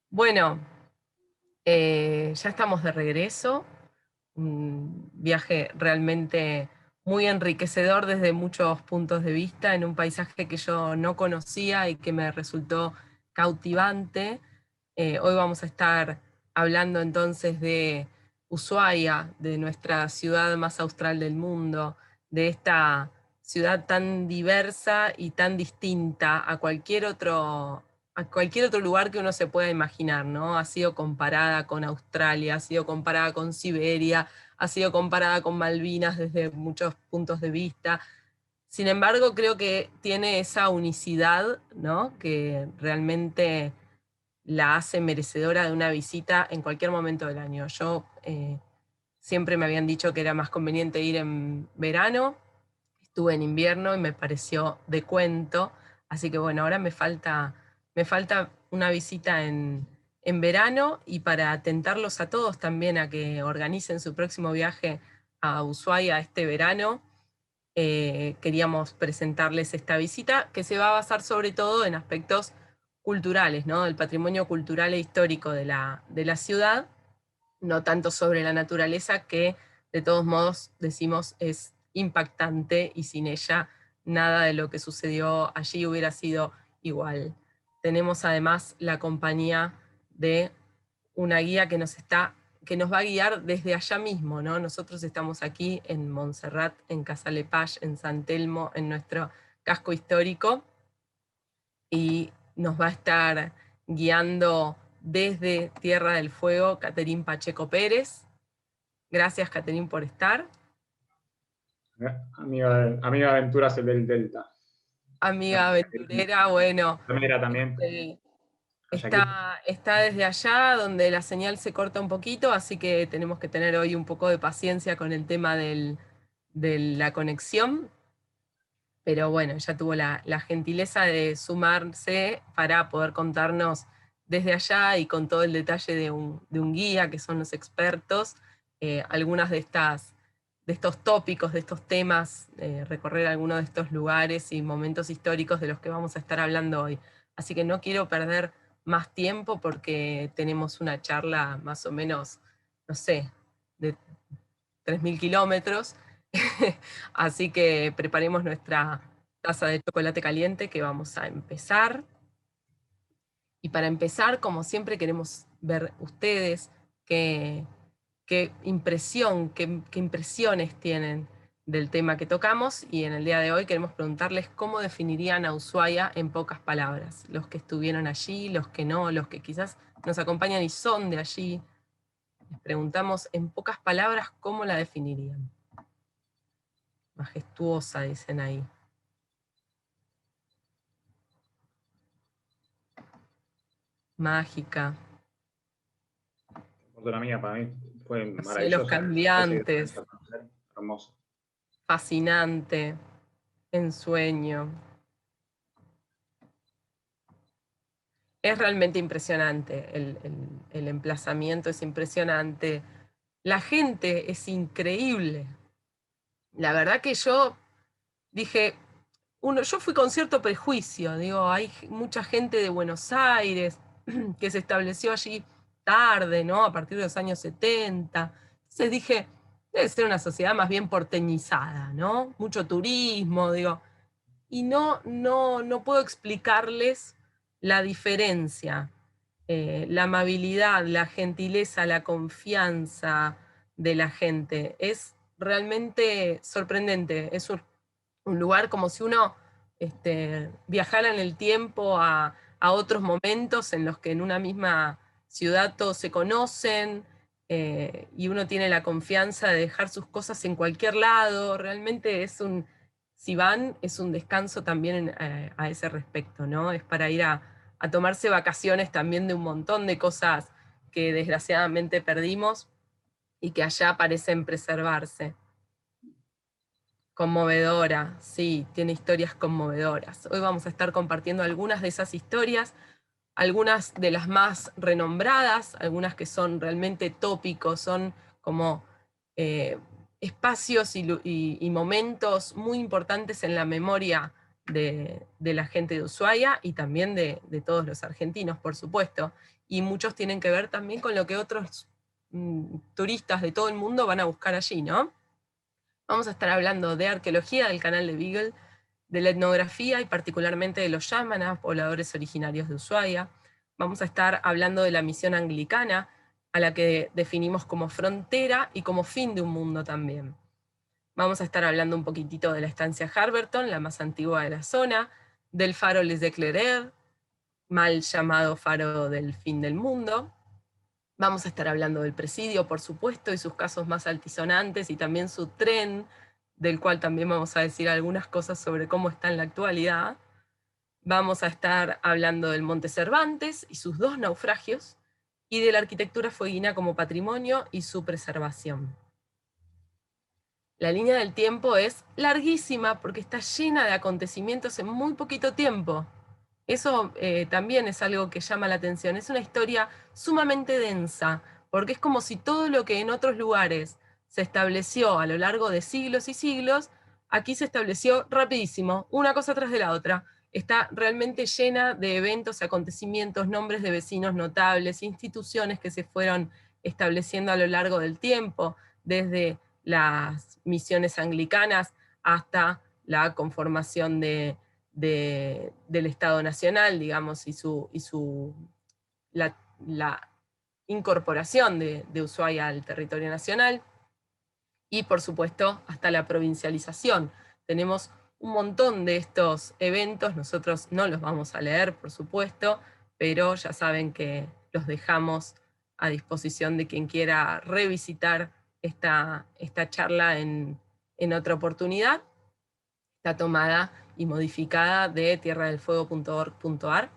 Bueno, ya estamos de regreso, un viaje realmente muy enriquecedor desde muchos puntos de vista, en un paisaje que yo no conocía y que me resultó cautivante. Hoy vamos a estar hablando entonces de Ushuaia, de nuestra ciudad más austral del mundo, de esta ciudad tan diversa y tan distinta a cualquier otro lugar que uno se pueda imaginar, ¿no? Ha sido comparada con Australia, ha sido comparada con Siberia, ha sido comparada con Malvinas desde muchos puntos de vista. Sin embargo, creo que tiene esa unicidad, ¿no? Que realmente la hace merecedora de una visita en cualquier momento del año. Siempre me habían dicho que era más conveniente ir en verano, estuve en invierno y me pareció de cuento, así que bueno, ahora me falta una visita en verano, y para tentarlos a todos también a que organicen su próximo viaje a Ushuaia este verano, queríamos presentarles esta visita que se va a basar sobre todo en aspectos culturales, ¿no? Del patrimonio cultural e histórico de la ciudad, no tanto sobre la naturaleza, que de todos modos decimos es impactante y sin ella nada de lo que sucedió allí hubiera sido igual. Tenemos además la compañía de una guía que nos va a guiar desde allá mismo, ¿no? Nosotros estamos aquí en Montserrat, en Casa Lepage, en San Telmo, en nuestro casco histórico, y nos va a estar guiando desde Tierra del Fuego Caterín Pacheco Pérez. Gracias, Caterín, por estar. Amiga Aventuras del Delta. Amiga aventurera, bueno, Mira también, este, allá aquí. está desde allá donde la señal se corta un poquito, así que tenemos que tener hoy un poco de paciencia con el tema de la conexión. Pero bueno, ella tuvo la gentileza de sumarse para poder contarnos desde allá y con todo el detalle de un guía, que son los expertos, algunas de estos tópicos, de estos temas, recorrer algunos de estos lugares y momentos históricos de los que vamos a estar hablando hoy. Así que no quiero perder más tiempo porque tenemos una charla más o menos, no sé, de 3.000 kilómetros. Así que preparemos nuestra taza de chocolate caliente, que vamos a empezar. Y para empezar, como siempre, queremos ver ustedes qué, qué impresiones tienen del tema que tocamos, y en el día de hoy queremos preguntarles cómo definirían a Ushuaia en pocas palabras. Los que estuvieron allí, los que no, los que quizás nos acompañan y son de allí. Les preguntamos en pocas palabras cómo la definirían. Majestuosa, dicen ahí. Mágica. Por una amiga, para mí fue Los cielos maravillosa. cambiantes. Hermoso. Fascinante. Ensueño. Es realmente impresionante. El emplazamiento es impresionante. La gente es increíble. La verdad que yo dije, yo fui con cierto prejuicio, digo, hay mucha gente de Buenos Aires que se estableció allí tarde, ¿no? A partir de los años 70. Entonces dije, debe ser una sociedad más bien porteñizada, ¿no? Mucho turismo, digo. Y no puedo explicarles la diferencia, la amabilidad, la gentileza, la confianza de la gente. Es realmente sorprendente. Es un lugar como si uno viajara en el tiempo a otros momentos en los que en una misma ciudad todos se conocen, y uno tiene la confianza de dejar sus cosas en cualquier lado. Realmente si van, es un descanso también a ese respecto, ¿no? Es para ir a tomarse vacaciones también de un montón de cosas que desgraciadamente perdimos y que allá parecen preservarse. Conmovedora, sí, tiene historias conmovedoras. Hoy vamos a estar compartiendo algunas de esas historias, algunas de las más renombradas, algunas que son realmente tópicos, son como eh, espacios y momentos muy importantes en la memoria de la gente de Ushuaia y también de todos los argentinos, por supuesto. y muchos tienen que ver también con lo que otros turistas de todo el mundo van a buscar allí, ¿no? Vamos a estar hablando de arqueología del canal de Beagle, de la etnografía y particularmente de los yámanas, pobladores originarios de Ushuaia. Vamos a estar hablando de la misión anglicana, a la que definimos como frontera y como fin de un mundo también. Vamos a estar hablando un poquitito de la estancia Harberton, la más antigua de la zona, del faro Les Eclaireurs, mal llamado faro del fin del mundo. Vamos a estar hablando del presidio, por supuesto, y sus casos más altisonantes, y también su tren, del cual también vamos a decir algunas cosas sobre cómo está en la actualidad. Vamos a estar hablando del Monte Cervantes y sus 2 naufragios, y de la arquitectura fueguina como patrimonio y su preservación. La línea del tiempo es larguísima porque está llena de acontecimientos en muy poquito tiempo. Eso también es algo que llama la atención. Es una historia sumamente densa, porque es como si todo lo que en otros lugares se estableció a lo largo de siglos y siglos, aquí se estableció rapidísimo, una cosa tras de la otra. Está realmente llena de eventos, acontecimientos, nombres de vecinos notables, instituciones que se fueron estableciendo a lo largo del tiempo, desde las misiones anglicanas hasta la conformación del Estado Nacional, digamos, la incorporación de Ushuaia al territorio nacional, y por supuesto hasta la provincialización. Tenemos un montón de estos eventos, nosotros no los vamos a leer, por supuesto, pero ya saben que los dejamos a disposición de quien quiera revisitar esta charla en otra oportunidad. Está tomada y modificada de tierradelfuego.org.ar.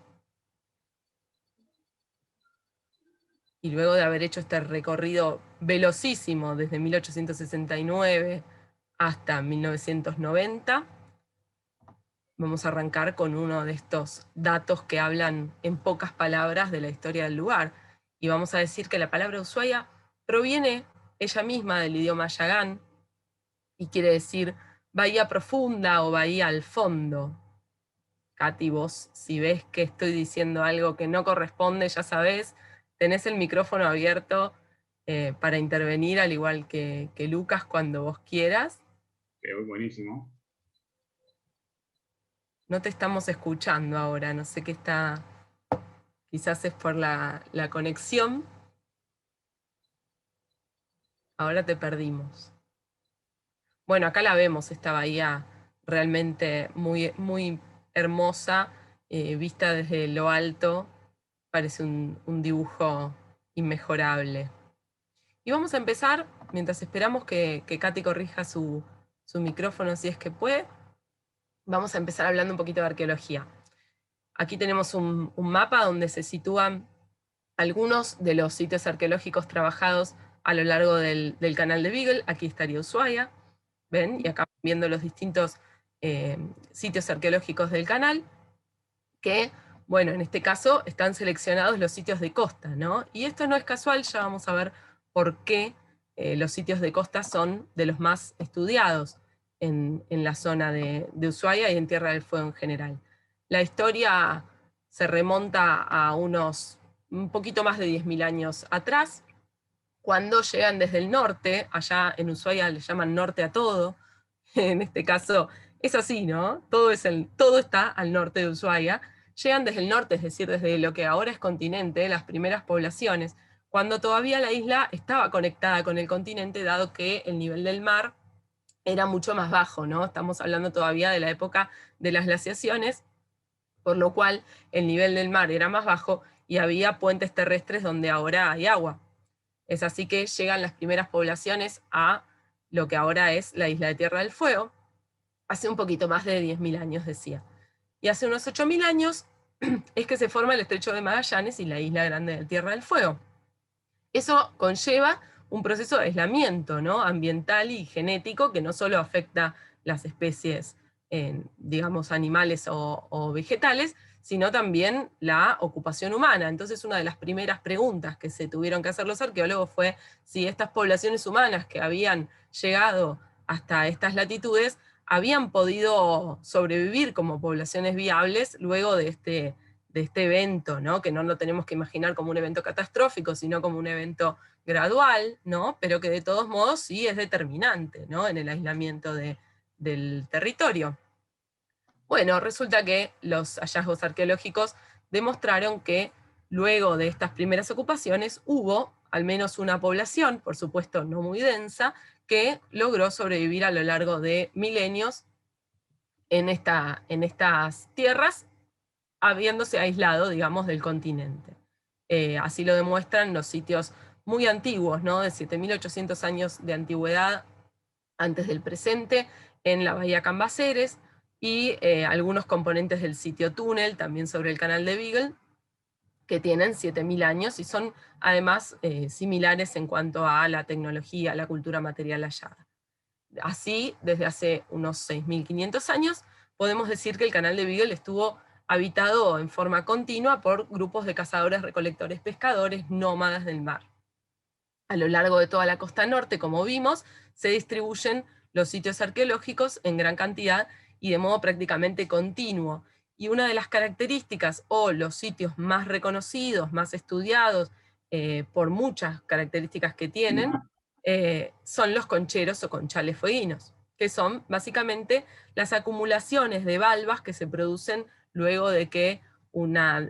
Y luego de haber hecho este recorrido velocísimo desde 1869 hasta 1990, vamos a arrancar con uno de estos datos que hablan en pocas palabras de la historia del lugar. Y vamos a decir que la palabra Ushuaia proviene ella misma del idioma yagán y quiere decir bahía profunda o bahía al fondo. Katy, vos, si ves que estoy diciendo algo que no corresponde, ya sabés, tenés el micrófono abierto para intervenir, al igual que Lucas, cuando vos quieras. Buenísimo. No te estamos escuchando ahora, no sé qué está, quizás es por la conexión. Ahora te perdimos. Bueno, acá la vemos, esta bahía realmente muy, muy hermosa, vista desde lo alto, parece un dibujo inmejorable. Y vamos a empezar, mientras esperamos que Katy corrija su micrófono si es que puede, vamos a empezar hablando un poquito de arqueología. Aquí tenemos un mapa donde se sitúan algunos de los sitios arqueológicos trabajados a lo largo del canal de Beagle. Aquí estaría Ushuaia, ¿ven? Y acá viendo los distintos sitios arqueológicos del canal, que, bueno, en este caso están seleccionados los sitios de costa, ¿no? Y esto no es casual, ya vamos a ver por qué los sitios de costa son de los más estudiados en la zona de Ushuaia y en Tierra del Fuego en general. La historia se remonta a un poquito más de 10.000 años atrás, cuando llegan desde el norte, allá en Ushuaia le llaman norte a todo, en este caso es así, ¿no? Todo está al norte de Ushuaia. Llegan desde el norte, es decir, desde lo que ahora es continente, las primeras poblaciones, cuando todavía la isla estaba conectada con el continente, dado que el nivel del mar era mucho más bajo, ¿no? Estamos hablando todavía de la época de las glaciaciones, por lo cual el nivel del mar era más bajo y había puentes terrestres donde ahora hay agua. Es así que llegan las primeras poblaciones a lo que ahora es la isla de Tierra del Fuego, hace un poquito más de 10.000 años, decía. Y hace unos 8.000 años es que se forma el Estrecho de Magallanes y la isla grande de Tierra del Fuego. Eso conlleva un proceso de aislamiento, ¿no? Ambiental y genético que no solo afecta las especies, digamos, animales o vegetales, sino también la ocupación humana. Entonces, una de las primeras preguntas que se tuvieron que hacer los arqueólogos fue si estas poblaciones humanas que habían llegado hasta estas latitudes habían podido sobrevivir como poblaciones viables luego de este evento, ¿no? Que no lo tenemos que imaginar como un evento catastrófico, sino como un evento gradual, ¿no? Pero que de todos modos sí es determinante, ¿no? En el aislamiento del territorio. Bueno, resulta que los hallazgos arqueológicos demostraron que luego de estas primeras ocupaciones hubo al menos una población, por supuesto no muy densa, que logró sobrevivir a lo largo de milenios en estas tierras, habiéndose aislado, digamos, del continente. Así lo demuestran los sitios muy antiguos, ¿no? De 7.800 años de antigüedad antes del presente, en la bahía Cambaceres, y algunos componentes del sitio túnel, también sobre el canal de Beagle, que tienen 7.000 años y son además similares en cuanto a la tecnología, la cultura material hallada. Así, desde hace unos 6.500 años, podemos decir que el canal de Beagle estuvo habitado en forma continua por grupos de cazadores, recolectores, pescadores, nómadas del mar. A lo largo de toda la costa norte, como vimos, se distribuyen los sitios arqueológicos en gran cantidad y de modo prácticamente continuo. Y una de las características, o los sitios más reconocidos, más estudiados, por muchas características que tienen, son los concheros o conchales fueguinos, que son básicamente las acumulaciones de valvas que se producen luego de que una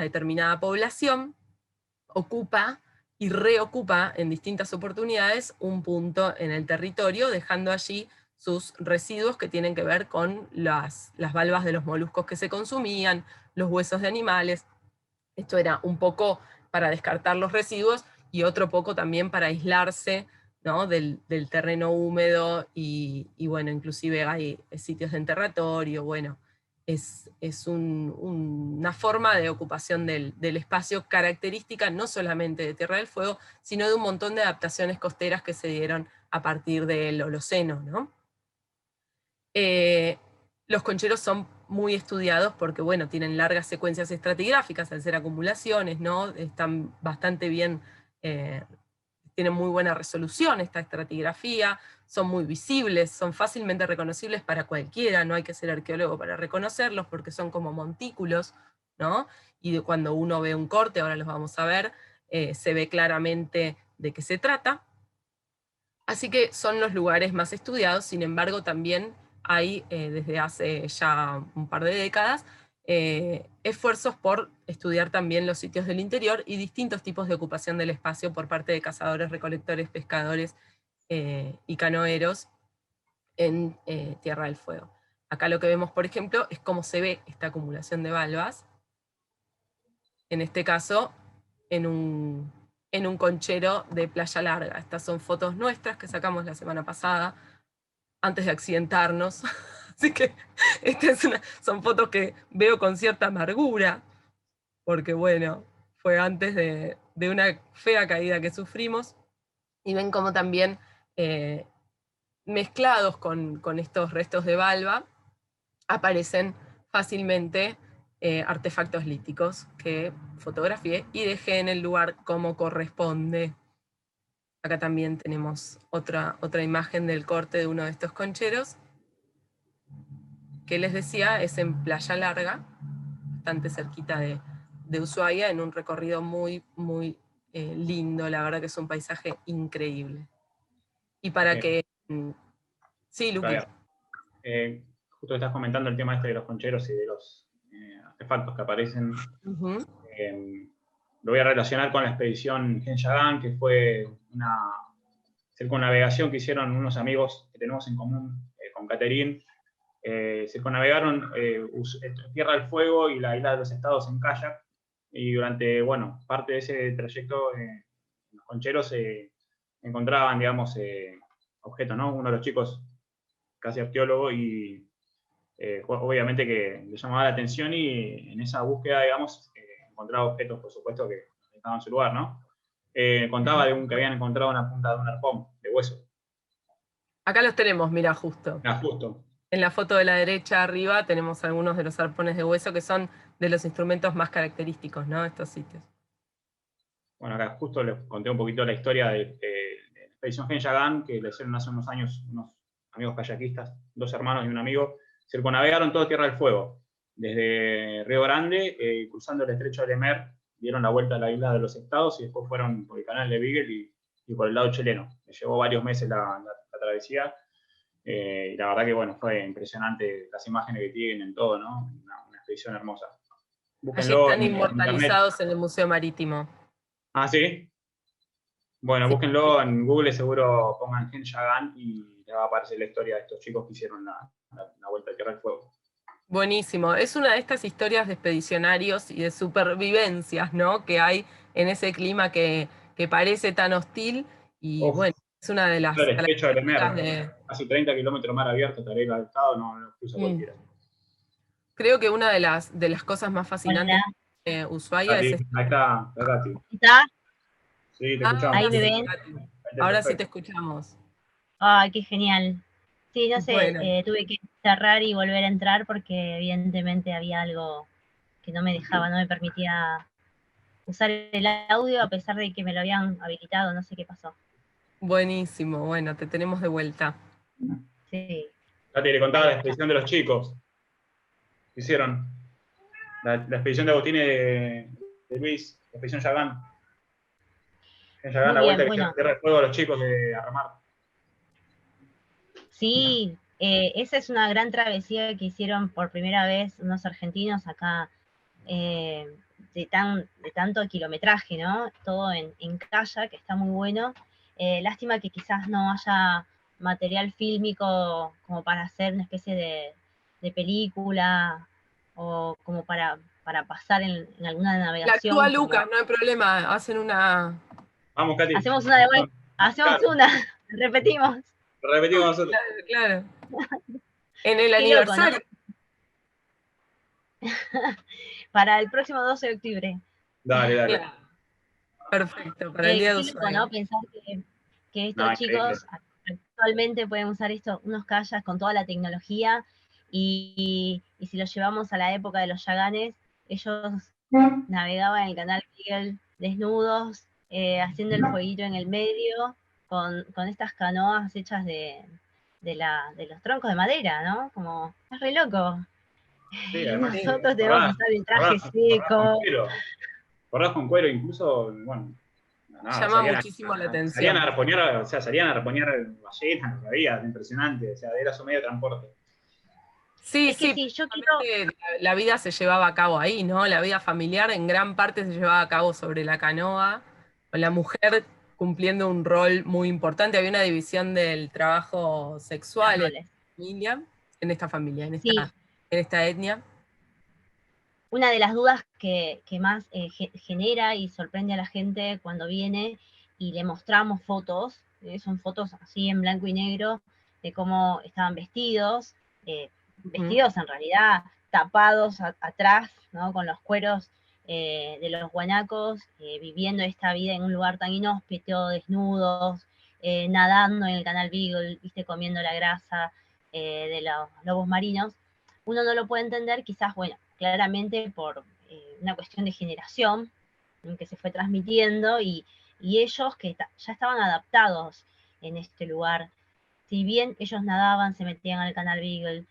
determinada población ocupa y reocupa en distintas oportunidades un punto en el territorio, dejando allí sus residuos que tienen que ver con las valvas de los moluscos que se consumían, los huesos de animales. Esto era un poco para descartar los residuos y otro poco también para aislarse, ¿no? del terreno húmedo y bueno, inclusive hay sitios de enterratorio, bueno, es una forma de ocupación del espacio característica no solamente de Tierra del Fuego, sino de un montón de adaptaciones costeras que se dieron a partir del Holoceno, ¿no? Los concheros son muy estudiados porque, bueno, tienen largas secuencias estratigráficas al ser acumulaciones, ¿no? Están bastante bien, tienen muy buena resolución esta estratigrafía, son muy visibles, son fácilmente reconocibles para cualquiera, no hay que ser arqueólogo para reconocerlos porque son como montículos, ¿no? Y cuando uno ve un corte, ahora los vamos a ver, se ve claramente de qué se trata. Así que son los lugares más estudiados, sin embargo también hay desde hace ya un par de décadas esfuerzos por estudiar también los sitios del interior y distintos tipos de ocupación del espacio por parte de cazadores, recolectores, pescadores y canoeros en Tierra del Fuego. Acá lo que vemos, por ejemplo, es cómo se ve esta acumulación de valvas, en este caso en un conchero de Playa Larga. Estas son fotos nuestras que sacamos la semana pasada, antes de accidentarnos. Así que son fotos que veo con cierta amargura, porque bueno, fue antes de una fea caída que sufrimos. Y ven cómo también mezclados con estos restos de valva, aparecen fácilmente artefactos líticos que fotografié y dejé en el lugar como corresponde. Acá también tenemos otra imagen del corte de uno de estos concheros, que les decía es en Playa Larga, bastante cerquita de Ushuaia, en un recorrido muy, muy lindo, la verdad que es un paisaje increíble. Y para que... Sí, Luqui. Claro, justo estás comentando el tema este de los concheros y de los artefactos que aparecen. Lo voy a relacionar con la expedición Genyagan, que fue una circunnavegación que hicieron unos amigos que tenemos en común con Caterín. Circunnavegaron Tierra del Fuego y la Isla de los Estados en kayak, y durante, bueno, parte de ese trayecto los concheros encontraban, digamos, objetos, ¿no? Uno de los chicos, casi arqueólogo, y obviamente que le llamaba la atención, y en esa búsqueda, digamos, encontraba objetos, por supuesto, que estaban en su lugar, ¿no? Contaba que habían encontrado una punta de un arpón de hueso. Acá los tenemos, mira, justo. Ah, justo. En la foto de la derecha arriba tenemos algunos de los arpones de hueso que son de los instrumentos más característicos, ¿no? De estos sitios. Bueno, acá justo les conté un poquito la historia de la expedición Genyagan, que le hicieron hace unos años unos amigos kayakistas, dos hermanos y un amigo, circunnavegaron toda Tierra del Fuego. desde Río Grande, cruzando el estrecho de Lemer, dieron la vuelta a la isla de los Estados y después fueron por el canal de Beagle y por el lado chileno. Me llevó varios meses la travesía. Y la verdad que, bueno, fue impresionante las imágenes que tienen, todo, ¿no? Una expedición hermosa. Allí Búsquenlo están en internet. inmortalizados en el Museo Marítimo. Ah, ¿sí? Bueno, Sí. búsquenlo en Google, seguro pongan Gen Yagan y les va a aparecer la historia de estos chicos que hicieron la vuelta a Tierra del Fuego. Buenísimo. Es una de estas historias de expedicionarios y de supervivencias, ¿no? Que hay en ese clima que parece tan hostil. Y Uf, bueno, es una de las el estrecho de características Lemer, de... casi 30 kilómetros mar abierto, tarea del Estado, no lo cruza Mm. cualquiera. Creo que una de las cosas más fascinantes Hola, de Ushuaia es Katy, esto. ahí está Katy. ¿está? Sí, te Ah, escuchamos. Ahí ahora me sí, ven. Katy. Ahí Ahora sí te perfecto. escuchamos. Ay, qué genial. Sí, no sé, Bueno, tuve que cerrar y volver a entrar porque evidentemente había algo que no me dejaba, no me permitía usar el audio a pesar de que me lo habían habilitado, no sé qué pasó. buenísimo. Bueno, te tenemos de vuelta. Sí, Katy, le contaba ahí la está. expedición de los chicos. Hicieron la expedición de Agustín y de Luis, la expedición Yagán. En Yagán, Muy la vuelta bien, que hicieron bueno, a Tierra del Fuego a los chicos de Arremar. sí, esa es una gran travesía que hicieron por primera vez unos argentinos acá, eh, de tanto kilometraje, ¿no? Todo en kayak, que está muy bueno. Lástima que quizás no haya material fílmico como para hacer una especie de película o como para pasar en alguna La actúa navegación, Lucas, como no hay problema. Hacen una... Vamos, Katy. hacemos una de vuelta, hacemos Claro, una, repetimos. lo repetimos nosotros. Claro, claro. En el Qué loco, ¿no? aniversario. Para el próximo 12 de octubre. Dale, dale. Claro. Perfecto, para el día de Qué loco, Ushuaia. ¿no? Pensar que No, estos increíble. chicos actualmente pueden usar unos kayaks con toda la tecnología y si los llevamos a la época de los yaganes, ellos navegaban en el canal Beagle desnudos, haciendo el fueguito en el medio, con estas canoas hechas de los troncos de madera, ¿no? Como, es re loco. Sí, Y además, Sí. nosotros debemos forradas, usar el traje forradas, forradas con seco. cuero. Forradas con cuero, incluso, bueno, nada, Llama muchísimo la salían a atención. arponear, o sea, salían a arponear ballenas, lo que había, impresionante. O sea, era su medio de transporte. Sí, Es que sí, sí, yo quiero, realmente la vida se llevaba a cabo ahí, ¿no? La vida familiar en gran parte se llevaba a cabo sobre la canoa, con la mujer cumpliendo un rol muy importante. Había una división del trabajo los sexual roles. en esta familia, Sí, en esta etnia. una de las dudas que más genera y sorprende a la gente cuando viene y le mostramos fotos, son fotos así en blanco y negro, de cómo estaban vestidos, Ujú. vestidos en realidad tapados atrás, ¿no? Con los cueros de los guanacos, viviendo esta vida en un lugar tan inhóspito, desnudos, nadando en el canal Beagle, viste, comiendo la grasa de los lobos marinos. Uno no lo puede entender, quizás, bueno, claramente por una cuestión de generación en que se fue transmitiendo y ellos que ya estaban adaptados en este lugar. Si bien ellos nadaban, se metían al canal Beagle,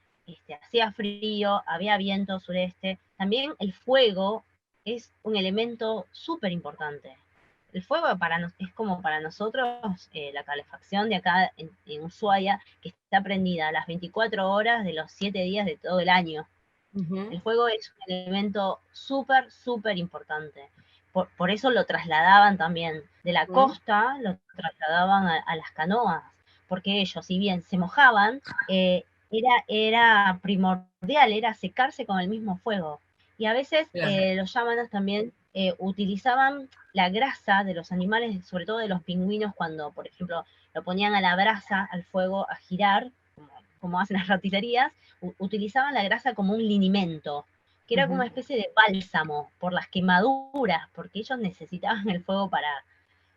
hacía frío, había viento sureste, también el fuego es un elemento súper importante. El fuego es como para nosotros la calefacción de acá en Ushuaia, que está prendida a las 24 horas de los 7 días de todo el año. Ujú. El fuego es un elemento súper, súper importante. Por eso lo trasladaban también de la Ujú. costa, lo trasladaban a las canoas, porque ellos, si bien se mojaban, era primordial, era secarse con el mismo fuego. Y a veces Claro. los yámanas también utilizaban la grasa de los animales, sobre todo de los pingüinos, cuando, por ejemplo, lo ponían a la brasa, al fuego, a girar, como hacen las roticerías, utilizaban la grasa como un linimento, que era como Ujú. una especie de bálsamo por las quemaduras, porque ellos necesitaban el fuego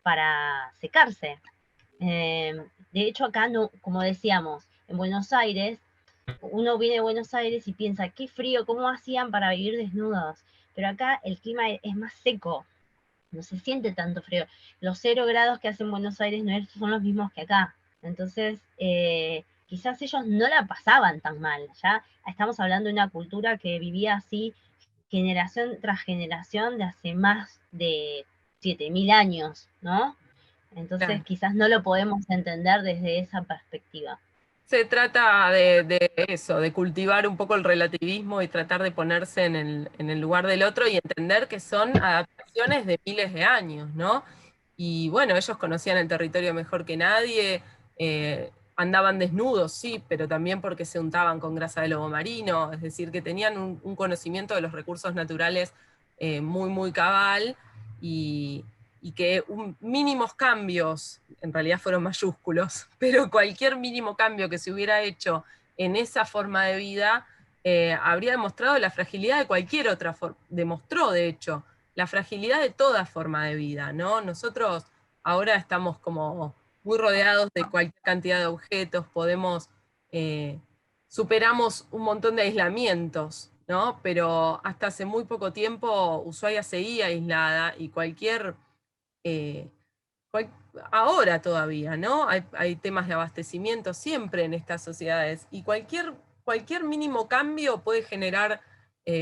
para secarse. De hecho, acá, no, como decíamos, en Buenos Aires, uno viene de Buenos Aires y piensa, qué frío, ¿cómo hacían para vivir desnudos? Pero acá el clima es más seco, no se siente tanto frío. Los 0 grados que hace en Buenos Aires no son los mismos que acá. Entonces, quizás ellos no la pasaban tan mal. Ya estamos hablando de una cultura que vivía así generación tras generación de hace más de 7000 años, ¿no? Entonces Claro. quizás no lo podemos entender desde esa perspectiva. Se trata de eso, de cultivar un poco el relativismo y tratar de ponerse en el lugar del otro y entender que son adaptaciones de miles de años, ¿no? Y bueno, ellos conocían el territorio mejor que nadie, andaban desnudos, sí, pero también porque se untaban con grasa de lobo marino, es decir, que tenían un conocimiento de los recursos naturales muy, muy cabal y que mínimos cambios, en realidad fueron mayúsculos, pero cualquier mínimo cambio que se hubiera hecho en esa forma de vida habría demostrado la fragilidad de cualquier otra forma, demostró de hecho la fragilidad de toda forma de vida, ¿no? Nosotros ahora estamos como muy rodeados de cualquier cantidad de objetos, superamos un montón de aislamientos, ¿no? Pero hasta hace muy poco tiempo Ushuaia seguía aislada y eh, cual- ahora todavía, ¿no? Hay temas de abastecimiento siempre en estas sociedades y cualquier mínimo cambio puede generar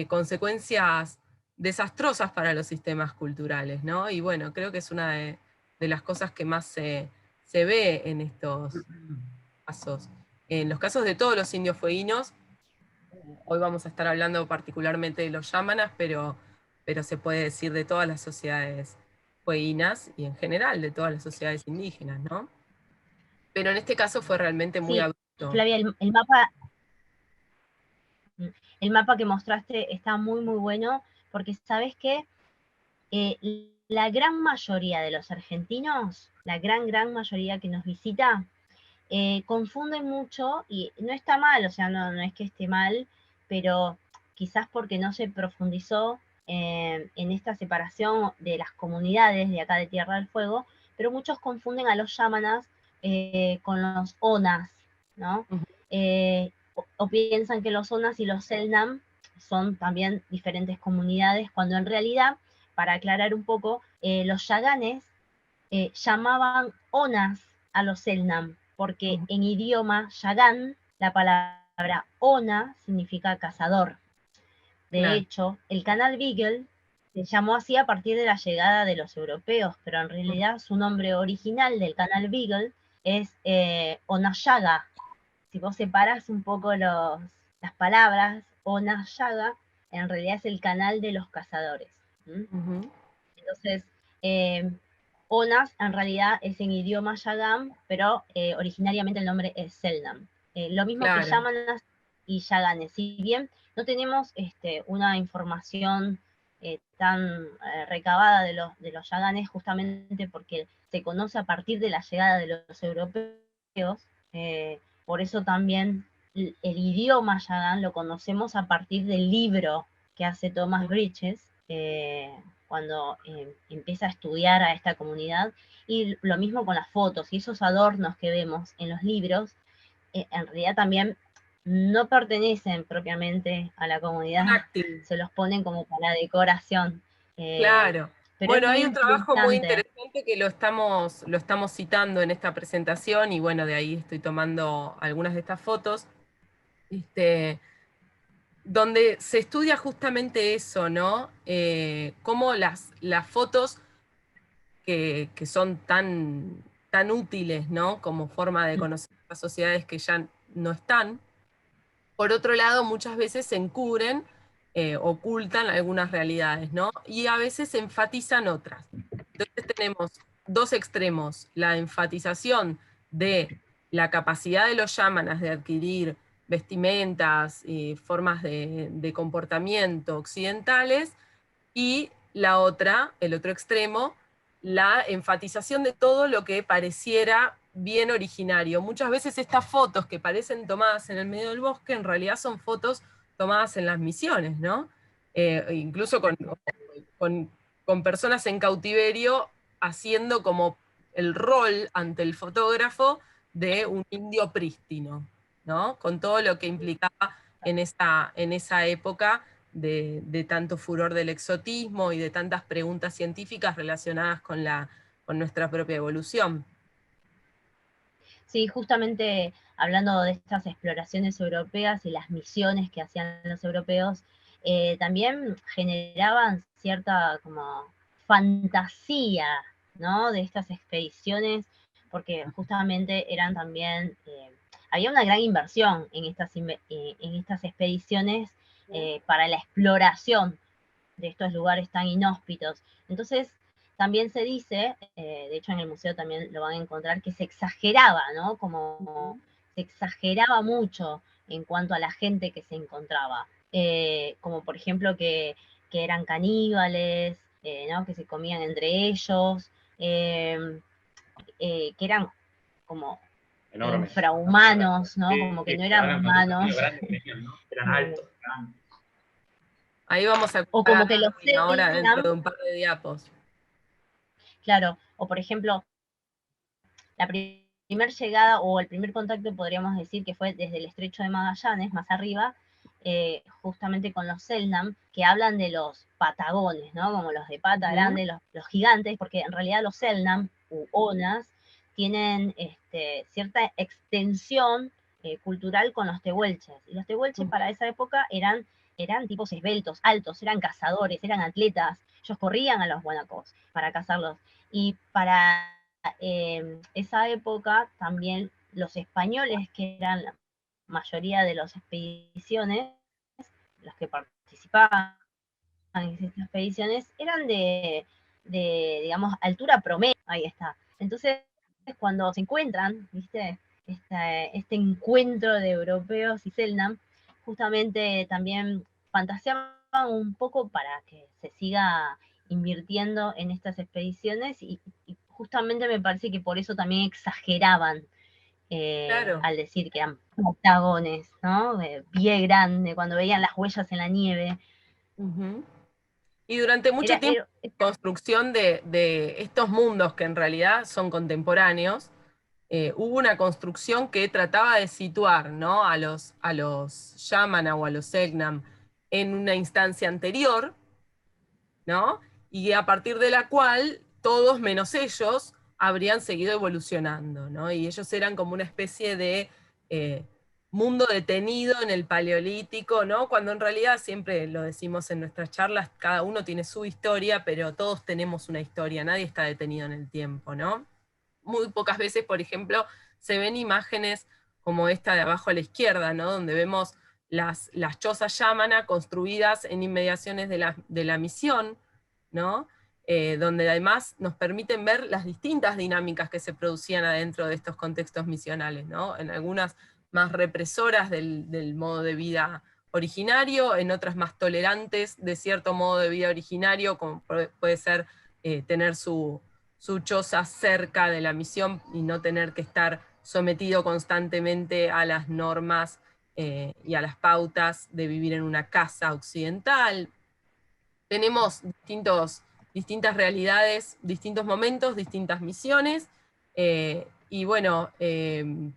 consecuencias desastrosas para los sistemas culturales, ¿no? Y bueno, creo que es una de las cosas que más se ve en estos casos. En los casos de todos los indios fueguinos, hoy vamos a estar hablando particularmente de los yámanas, pero se puede decir de todas las sociedades fueguinas y en general de todas las sociedades indígenas, ¿no? Pero en este caso fue realmente muy Sí, abrupto. Flavia, el mapa que mostraste está muy, muy bueno, porque sabes que la gran mayoría de los argentinos, la gran mayoría que nos visita, confunden mucho, y no está mal, o sea, no es que esté mal, pero quizás porque no se profundizó en esta separación de las comunidades de acá de Tierra del Fuego, pero muchos confunden a los yámanas con los onas, ¿no? Ujú. O piensan que los onas y los selnam son también diferentes comunidades, cuando en realidad, para aclarar un poco, los yaganes llamaban onas a los selnam, porque en idioma yagán la palabra ona significa cazador. De Claro. hecho, el canal Beagle se llamó así a partir de la llegada de los europeos, pero en realidad su nombre original del canal Beagle es Onayaga. Si vos separas un poco las palabras, Onayaga en realidad es el canal de los cazadores. Ujú. Entonces, eh, Onas en realidad es en idioma Yagam, pero originariamente el nombre es Seldam. Lo mismo que Claro. Yamanas y Yaganes. Si bien no tenemos una información tan recabada de los Yaganes, justamente porque se conoce a partir de la llegada de los europeos, por eso también el idioma Yagán lo conocemos a partir del libro que hace Thomas Bridges, cuando empieza a estudiar a esta comunidad, y lo mismo con las fotos y esos adornos que vemos en los libros, en realidad también no pertenecen propiamente a la comunidad, Táctil. se los ponen como para decoración, Claro. pero es Bueno, muy hay un trabajo muy interesante. interesante que lo estamos citando en esta presentación y bueno, de ahí estoy tomando algunas de estas fotos. Este, donde se estudia justamente eso, ¿no? Cómo las fotos que son tan útiles, ¿no? Como forma de conocer las sociedades que ya no están, por otro lado, muchas veces se encubren, ocultan algunas realidades, ¿no? Y a veces enfatizan otras. Entonces tenemos dos extremos, la enfatización de la capacidad de los yámanas de adquirir vestimentas y formas de comportamiento occidentales, y la otra, el otro extremo, la enfatización de todo lo que pareciera bien originario. Muchas veces estas fotos que parecen tomadas en el medio del bosque, en realidad son fotos tomadas en las misiones, ¿no? Incluso con, con personas en cautiverio haciendo como el rol ante el fotógrafo de un indio prístino, ¿no? Con todo lo que implicaba en esa época de tanto furor del exotismo y de tantas preguntas científicas relacionadas con nuestra propia evolución. Sí, justamente hablando de estas exploraciones europeas y las misiones que hacían los europeos, también generaban cierta como fantasía, ¿no? De estas expediciones, porque justamente eran también, había una gran inversión en estas expediciones para la exploración de estos lugares tan inhóspitos. Entonces, también se dice, de hecho en el museo también lo van a encontrar, que se exageraba, ¿no? Como se exageraba mucho en cuanto a la gente que se encontraba. Como por ejemplo que eran caníbales, ¿no? Que se comían entre ellos, que eran como Enormes. infrahumanos, ¿no? Como que Sí, no para eran hablar con los humanos. tamaños grandes que tenían, ¿no? Eran altos, grandes. Ahí vamos a O escuchar a como que los Darwin ahora dentro Selknam, de un par de diapos. claro, o por ejemplo, la primera llegada o el primer contacto podríamos decir que fue desde el estrecho de Magallanes, más arriba, justamente con los Selknam, que hablan de los patagones, ¿no? Como los de pata grande, los gigantes, porque en realidad los Selknam u Onas tienen cierta extensión cultural con los tehuelches. Y los tehuelches para esa época eran tipos esbeltos, altos, eran cazadores, eran atletas, ellos corrían a los guanacos para cazarlos. Y para esa época también los españoles, que eran la mayoría de las expediciones, los que participaban en estas expediciones, eran digamos, altura promedio, ahí está. Entonces, cuando se encuentran, ¿viste? Este encuentro de europeos y Selknam, justamente también fantaseaban un poco para que se siga invirtiendo en estas expediciones y justamente me parece que por eso también exageraban Claro. al decir que eran octagones, ¿no? De pie grande, cuando veían las huellas en la nieve. Ujú. Y durante mucho Era, tiempo, era, la construcción de estos mundos que en realidad son contemporáneos, hubo una construcción que trataba de situar, ¿no? a los Yamana o a los Selknam en una instancia anterior, ¿no? Y a partir de la cual todos menos ellos habrían seguido evolucionando, ¿no? Y ellos eran como una especie de eh, mundo detenido en el Paleolítico, ¿no? Cuando en realidad siempre lo decimos en nuestras charlas, cada uno tiene su historia, pero todos tenemos una historia, nadie está detenido en el tiempo, ¿no? Muy pocas veces, por ejemplo, se ven imágenes como esta de abajo a la izquierda, ¿no? Donde vemos las chozas Yamana construidas en inmediaciones de la misión, ¿no? Donde además nos permiten ver las distintas dinámicas que se producían adentro de estos contextos misionales, ¿no? En algunas más represoras del modo de vida originario, en otras más tolerantes de cierto modo de vida originario, como puede ser tener su choza cerca de la misión y no tener que estar sometido constantemente a las normas y a las pautas de vivir en una casa occidental. Tenemos distintas realidades, distintos momentos, distintas misiones, y bueno,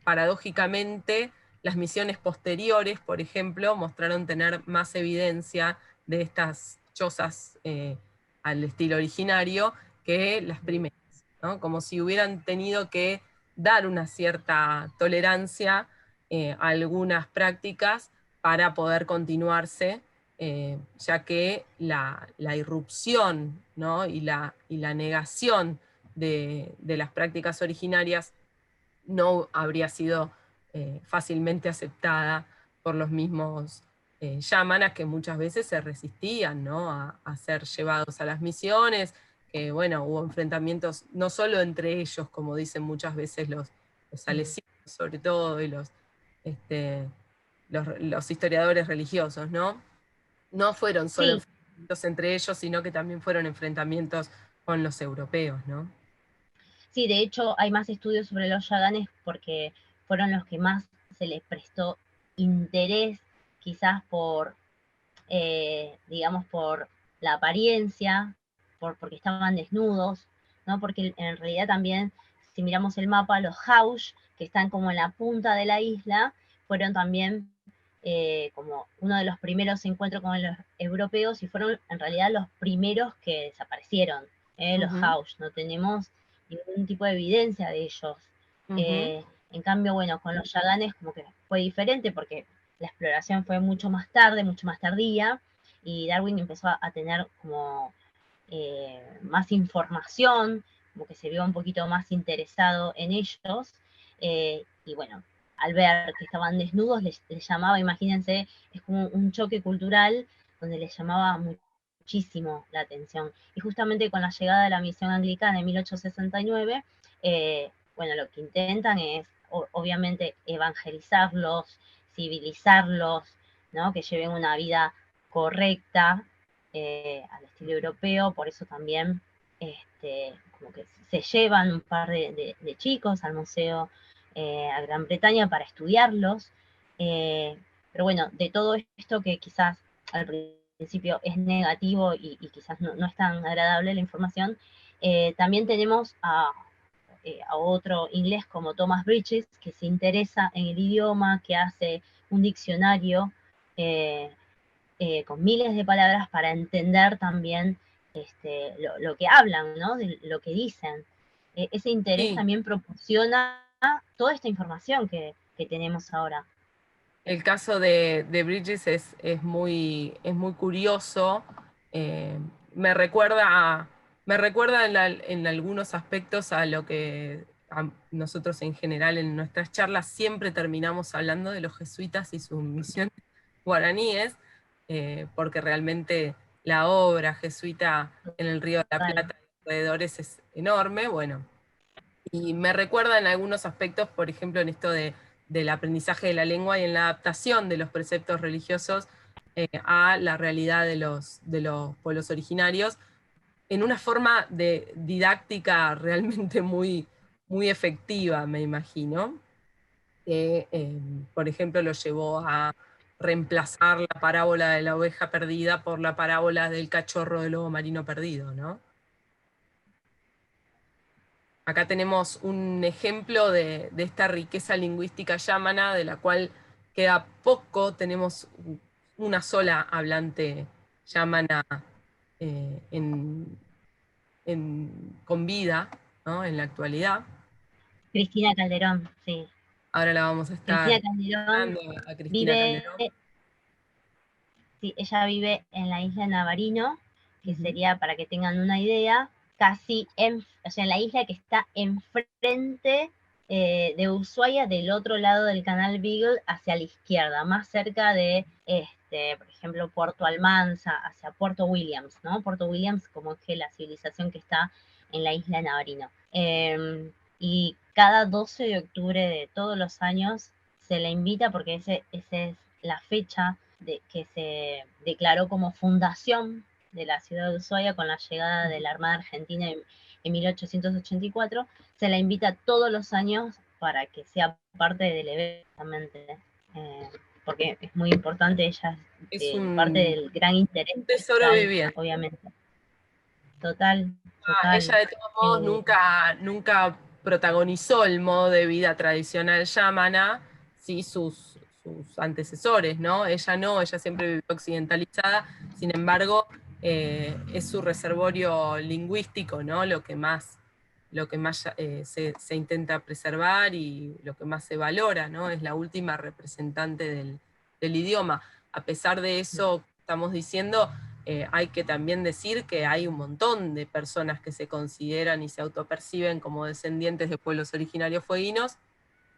paradójicamente, las misiones posteriores, por ejemplo, mostraron tener más evidencia de estas chozas al estilo originario que las primeras, ¿no? Como si hubieran tenido que dar una cierta tolerancia a algunas prácticas para poder continuarse, ya que la irrupción, ¿no? y la negación de las prácticas originarias no habría sido fácilmente aceptada por los mismos yámanas, que muchas veces se resistían, ¿no? a ser llevados a las misiones, que bueno, hubo enfrentamientos no solo entre ellos, como dicen muchas veces los salesianos sobre todo, y este, los historiadores religiosos, ¿no? No fueron solo sí, enfrentamientos entre ellos, sino que también fueron enfrentamientos con los europeos, ¿no? sí, de hecho hay más estudios sobre los yaganes porque fueron los que más se les prestó interés, quizás por, digamos, por la apariencia, porque estaban desnudos, ¿no? Porque en realidad también, si miramos el mapa, los Haush, que están como en la punta de la isla, fueron también como uno de los primeros encuentros con los europeos y fueron en realidad los primeros que desaparecieron, los Ujú, Haush. No tenemos ningún tipo de evidencia de ellos. ujú. Eh, En cambio, bueno, con los yaganes como que fue diferente porque la exploración fue mucho más tarde, mucho más tardía, y Darwin empezó a tener como más información, como que se vio un poquito más interesado en ellos, y bueno, al ver que estaban desnudos, les llamaba, imagínense, es como un choque cultural donde les llamaba muchísimo la atención. Y justamente con la llegada de la misión anglicana en 1869, bueno, lo que intentan es, obviamente, evangelizarlos, civilizarlos, ¿no? Que lleven una vida correcta, al estilo europeo, por eso también como que se llevan un par de chicos al museo a Gran Bretaña para estudiarlos, pero bueno, de todo esto que quizás al principio es negativo y quizás no es tan agradable la información, también tenemos a otro inglés como Thomas Bridges, que se interesa en el idioma, que hace un diccionario con miles de palabras para entender también lo que hablan, ¿no? De lo que dicen. Ese interés Sí, también proporciona toda esta información que tenemos ahora. el caso de Bridges es muy curioso. eh, me recuerda en algunos aspectos a lo que nosotros en general en nuestras charlas siempre terminamos hablando de los jesuitas y sus misiones guaraníes, porque realmente la obra jesuita en el Río de la Total. Plata y alrededores es enorme. Bueno, y me recuerda en algunos aspectos, por ejemplo, en esto del aprendizaje de la lengua y en la adaptación de los preceptos religiosos a la realidad de los pueblos originarios, en una forma de didáctica realmente muy efectiva, me imagino, que, por ejemplo, lo llevó a reemplazar la parábola de la oveja perdida por la parábola del cachorro del lobo marino perdido, ¿no? Acá tenemos un ejemplo de esta riqueza lingüística yámana, de la cual queda poco, tenemos una sola hablante yámana en, con vida, ¿no? En la actualidad. Cristina Calderón, sí. Ahora la vamos a Cristina estar Calderón dando a Cristina vive, Calderón. sí, ella vive en la isla de Navarino, que Ujú. sería, para que tengan una idea, casi o sea, en la isla que está enfrente de Ushuaia, del otro lado del canal Beagle, hacia la izquierda, más cerca de, por ejemplo, Puerto Almanza, hacia Puerto Williams, ¿no? Puerto Williams como que la civilización que está en la isla de Navarino. Y cada 12 de octubre de todos los años se la invita, porque esa es la fecha que se declaró como fundación de la ciudad de Ushuaia con la llegada de la Armada Argentina en 1884, se la invita todos los años para que sea parte del evento, eh, porque es muy importante, ella Es es parte del gran interés un tesoro cultural, viviente. obviamente. Total, Ella total. de todos modos nunca protagonizó el modo de vida tradicional yámana, sí sus antecesores, ¿no? Ella no, ella siempre vivió occidentalizada, sin embargo, es su reservorio lingüístico, ¿no? Lo que más se intenta preservar y lo que más se valora, ¿no? Es la última representante del idioma. A pesar de eso, estamos diciendo, hay que también decir que hay un montón de personas que se consideran y se autoperciben como descendientes de pueblos originarios fueguinos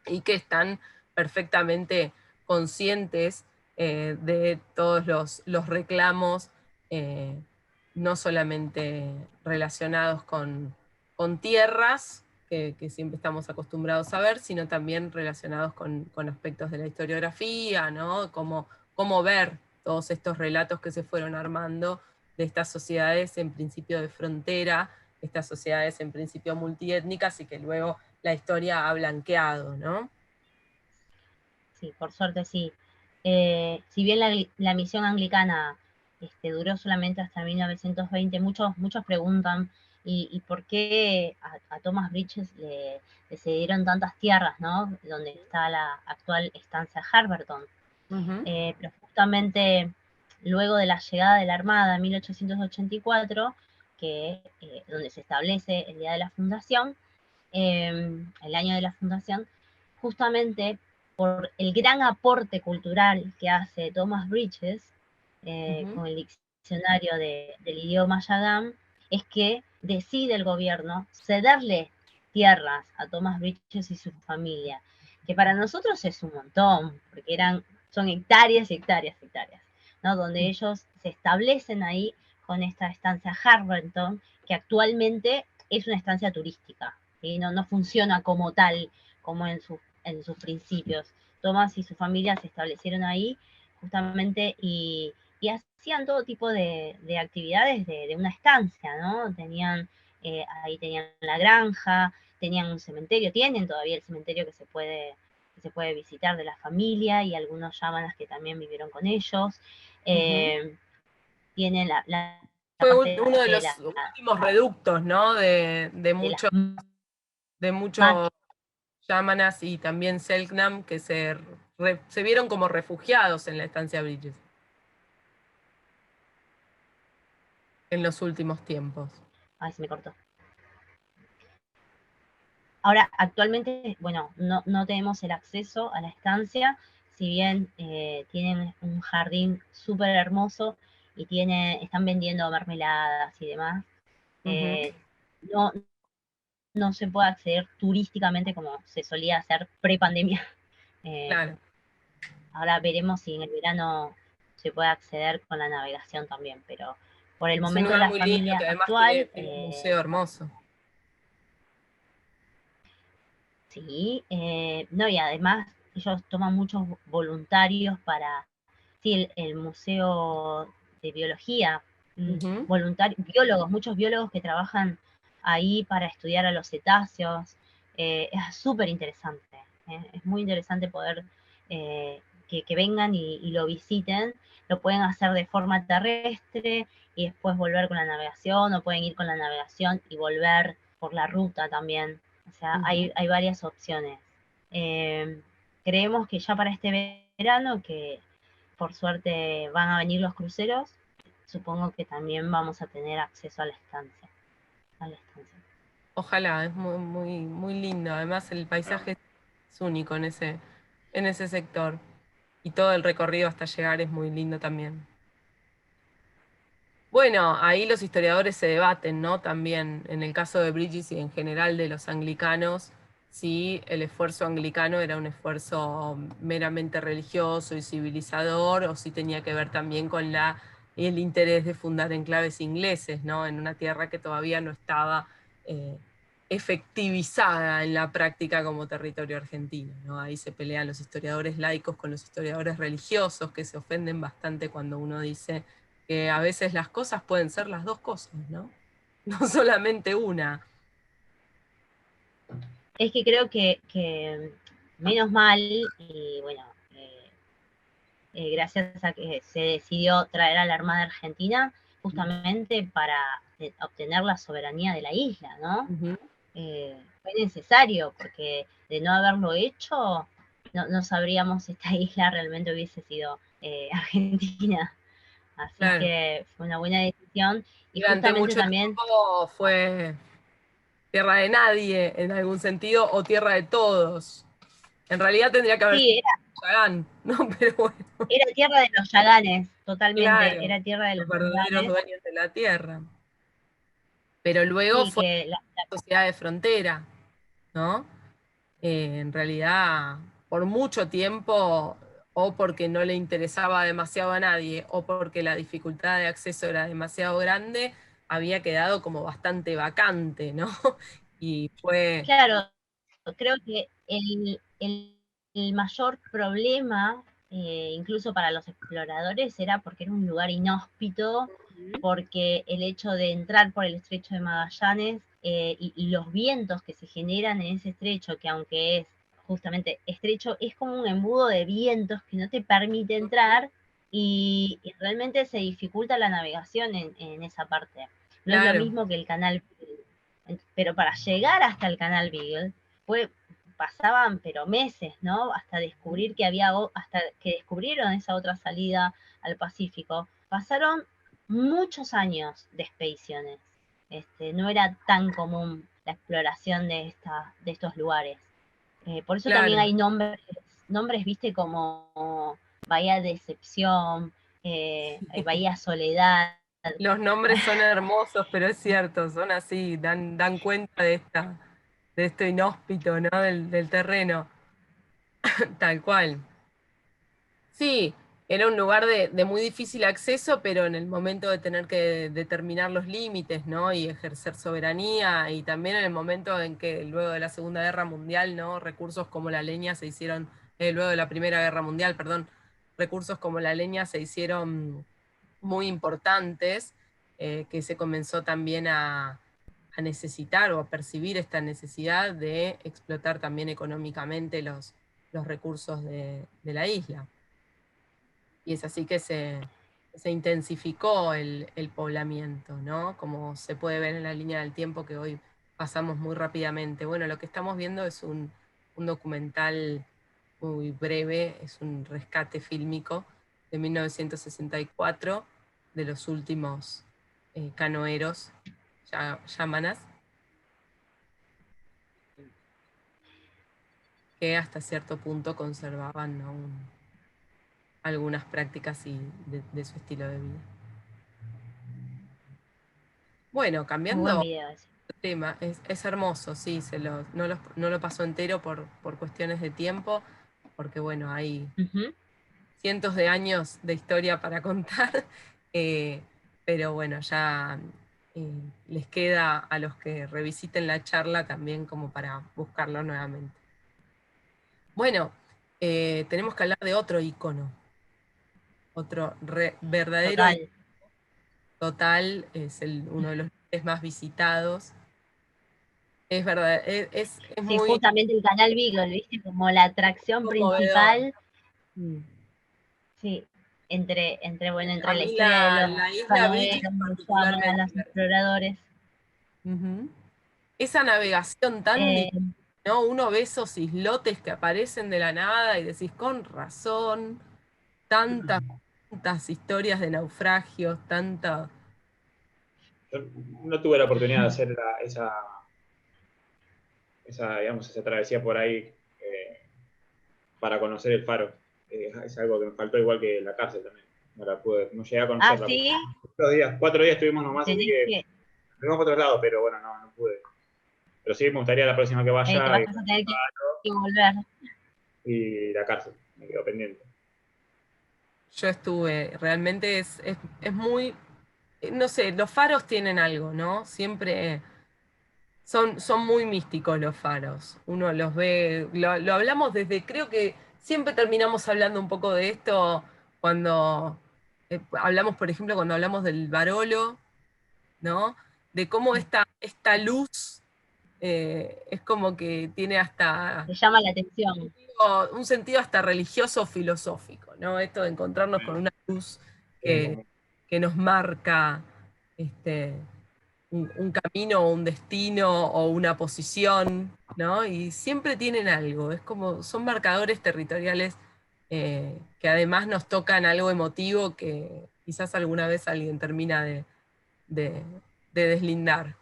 y que están perfectamente conscientes de todos los reclamos, eh, no solamente relacionados con tierras, que siempre estamos acostumbrados a ver, sino también relacionados con aspectos de la historiografía, ¿no? Cómo ver todos estos relatos que se fueron armando de estas sociedades en principio de frontera, estas sociedades en principio multiétnicas y que luego la historia ha blanqueado, ¿no? Sí, por suerte sí. Si bien la misión anglicana duró solamente hasta 1920, muchos preguntan y por qué a Thomas Bridges le cedieron tantas tierras, ¿no? Donde está la actual estancia Harberton. Ujú. Pero justamente luego de la llegada de la Armada en 1884, donde se establece el día de la fundación, el año de la fundación, justamente por el gran aporte cultural que hace Thomas Bridges con el diccionario del idioma yagán, es que decide el gobierno cederle tierras a Thomas Bridges y su familia, que para nosotros es un montón, porque son hectáreas y hectáreas y hectáreas, ¿no? Donde ellos se establecen ahí con esta estancia Harrington, que actualmente es una estancia turística, ¿sí? No funciona como tal, como en sus principios. Thomas y su familia se establecieron ahí justamente y hacían todo tipo de actividades de una estancia, ¿no? Ahí tenían la granja, tenían un cementerio, tienen todavía el cementerio que se puede visitar de la familia, y algunos yámanas que también vivieron con ellos. Tienen la Fue parte uno de de los últimos reductos, ¿no? De muchos yámanas y también Selknam que se vieron como refugiados en la estancia Bridges en los últimos tiempos. Ay, se me cortó. Ahora, actualmente, bueno, no tenemos el acceso a la estancia, si bien tienen un jardín súper hermoso y están vendiendo mermeladas y demás. No se puede acceder turísticamente como se solía hacer pre-pandemia. Claro. Ahora veremos si en el verano se puede acceder con la navegación también, pero por el momento un lugar la muy lindo familia que además actual... tiene un museo hermoso. Sí, no, y además ellos toman muchos voluntarios para, sí, el Museo de Biología, biólogos, muchos biólogos que trabajan ahí para estudiar a los cetáceos. Es súper interesante, es muy interesante poder que vengan y lo visiten. Lo pueden hacer de forma terrestre y después volver con la navegación, o pueden ir con la navegación y volver por la ruta también. O sea, hay varias opciones. Creemos que ya para este verano, que por suerte van a venir los cruceros, supongo que también vamos a tener acceso a la estancia. Ojalá, es muy, muy, muy lindo. Además el paisaje es único en ese sector. Y todo el recorrido hasta llegar es muy lindo también. Bueno, ahí los historiadores se debaten, ¿no? También en el caso de Bridges y en general de los anglicanos, si el esfuerzo anglicano era un esfuerzo meramente religioso y civilizador, o si tenía que ver también con el interés de fundar enclaves ingleses, ¿no? En una tierra que todavía no estaba efectivizada en la práctica como territorio argentino, ¿no? Ahí se pelean los historiadores laicos con los historiadores religiosos, que se ofenden bastante cuando uno dice que a veces las cosas pueden ser las dos cosas, ¿no? No solamente una. Es que creo que menos mal, y bueno, gracias a que se decidió traer a la Armada Argentina justamente para obtener la soberanía de la isla, ¿no? Fue necesario, porque de no haberlo hecho, no sabríamos si esta isla realmente hubiese sido Argentina. Así que fue una buena decisión. Y durante justamente mucho también... tiempo fue tierra de nadie, en algún sentido, o tierra de todos. En realidad tendría que haber sido Yagán, ¿no? Pero bueno. Era tierra de los yaganes, totalmente. Claro, Era tierra de los los verdaderos yaganes. dueños de la tierra. Pero luego fue la sociedad de frontera, ¿no? En realidad, por mucho tiempo, o porque no le interesaba demasiado a nadie, o porque la dificultad de acceso era demasiado grande, había quedado como bastante vacante, ¿no? Y fue... Claro, creo que el mayor problema, incluso para los exploradores, era porque era un lugar inhóspito, porque el hecho de entrar por el estrecho de Magallanes y los vientos que se generan en ese estrecho, que aunque es justamente estrecho, es como un embudo de vientos que no te permite entrar, y realmente se dificulta la navegación en esa parte. No es lo mismo que el canal, pero para llegar hasta el canal Beagle pasaban pero meses, ¿no? Hasta descubrir hasta que descubrieron esa otra salida al Pacífico. Pasaron muchos años de expediciones. No era tan común la exploración de estos lugares. Por eso Claro. también hay nombres, viste, como Bahía Decepción, Bahía Soledad. Los nombres son hermosos, pero es cierto, son así, dan cuenta de esto inhóspito, ¿no? Del terreno, tal cual. Sí, era un lugar de muy difícil acceso, pero en el momento de tener que determinar los límites, ¿no? Y ejercer soberanía, y también en el momento en que luego de la Segunda Guerra Mundial, ¿no? Recursos como la leña se hicieron, luego de la Primera Guerra Mundial, perdón, recursos como la leña se hicieron muy importantes, que se comenzó también a necesitar o a percibir esta necesidad de explotar también económicamente los recursos de la isla. Y es así que se intensificó el poblamiento, ¿no? Como se puede ver en la línea del tiempo que hoy pasamos muy rápidamente. Bueno, lo que estamos viendo es un documental muy breve, es un rescate fílmico de 1964 de los últimos canoeros yámanas, que hasta cierto punto conservaban, ¿no? Algunas prácticas de su estilo de vida. Bueno, Muy buen cambiando video ese. de tema, es hermoso, sí, no lo pasó entero por cuestiones de tiempo, porque bueno, hay Ujú. cientos de años de historia para contar, pero bueno, ya les queda a los que revisiten la charla también como para buscarlo nuevamente. Bueno, tenemos que hablar de otro ícono, otro verdadero Total. total, es uno de los lugares más visitados. Es verdad, es Sí, muy justamente el canal Beagle, viste, como la atracción conmovedor. principal, sí, entre A la mí historia de los la isla Beagle canoeros, los llaman, particularmente. los exploradores. Ujú. Esa navegación tan Eh, difícil, ¿no? Uno ve esos islotes que aparecen de la nada y decís, con razón, tantas, tantas historias de naufragios, tanta... Yo no tuve la oportunidad de hacer digamos, esa travesía por ahí para conocer el faro. Es algo que me faltó, igual que la cárcel también. No llegué a conocerla. sí, 4 días estuvimos nomás, así tenés que que, fuimos para otro lado, pero bueno, no pude. Pero sí, me gustaría la próxima que te vaya vas a tener que volver. y la cárcel, me quedo pendiente. Yo estuve, realmente es muy, no sé, los faros tienen algo, ¿no? Siempre son muy místicos los faros. Uno los ve, lo hablamos desde, creo que siempre terminamos hablando un poco de esto cuando hablamos, por ejemplo, cuando hablamos del Barolo, ¿no? De cómo esta luz es como que tiene hasta Te llama la atención. un sentido hasta religioso filosófico, ¿no? Esto de encontrarnos con una luz que, Como que nos marca este, un camino o un destino o una posición, ¿no? Y siempre tienen algo, es como, son marcadores territoriales que además nos tocan algo emotivo que quizás alguna vez alguien termina de- de deslindar.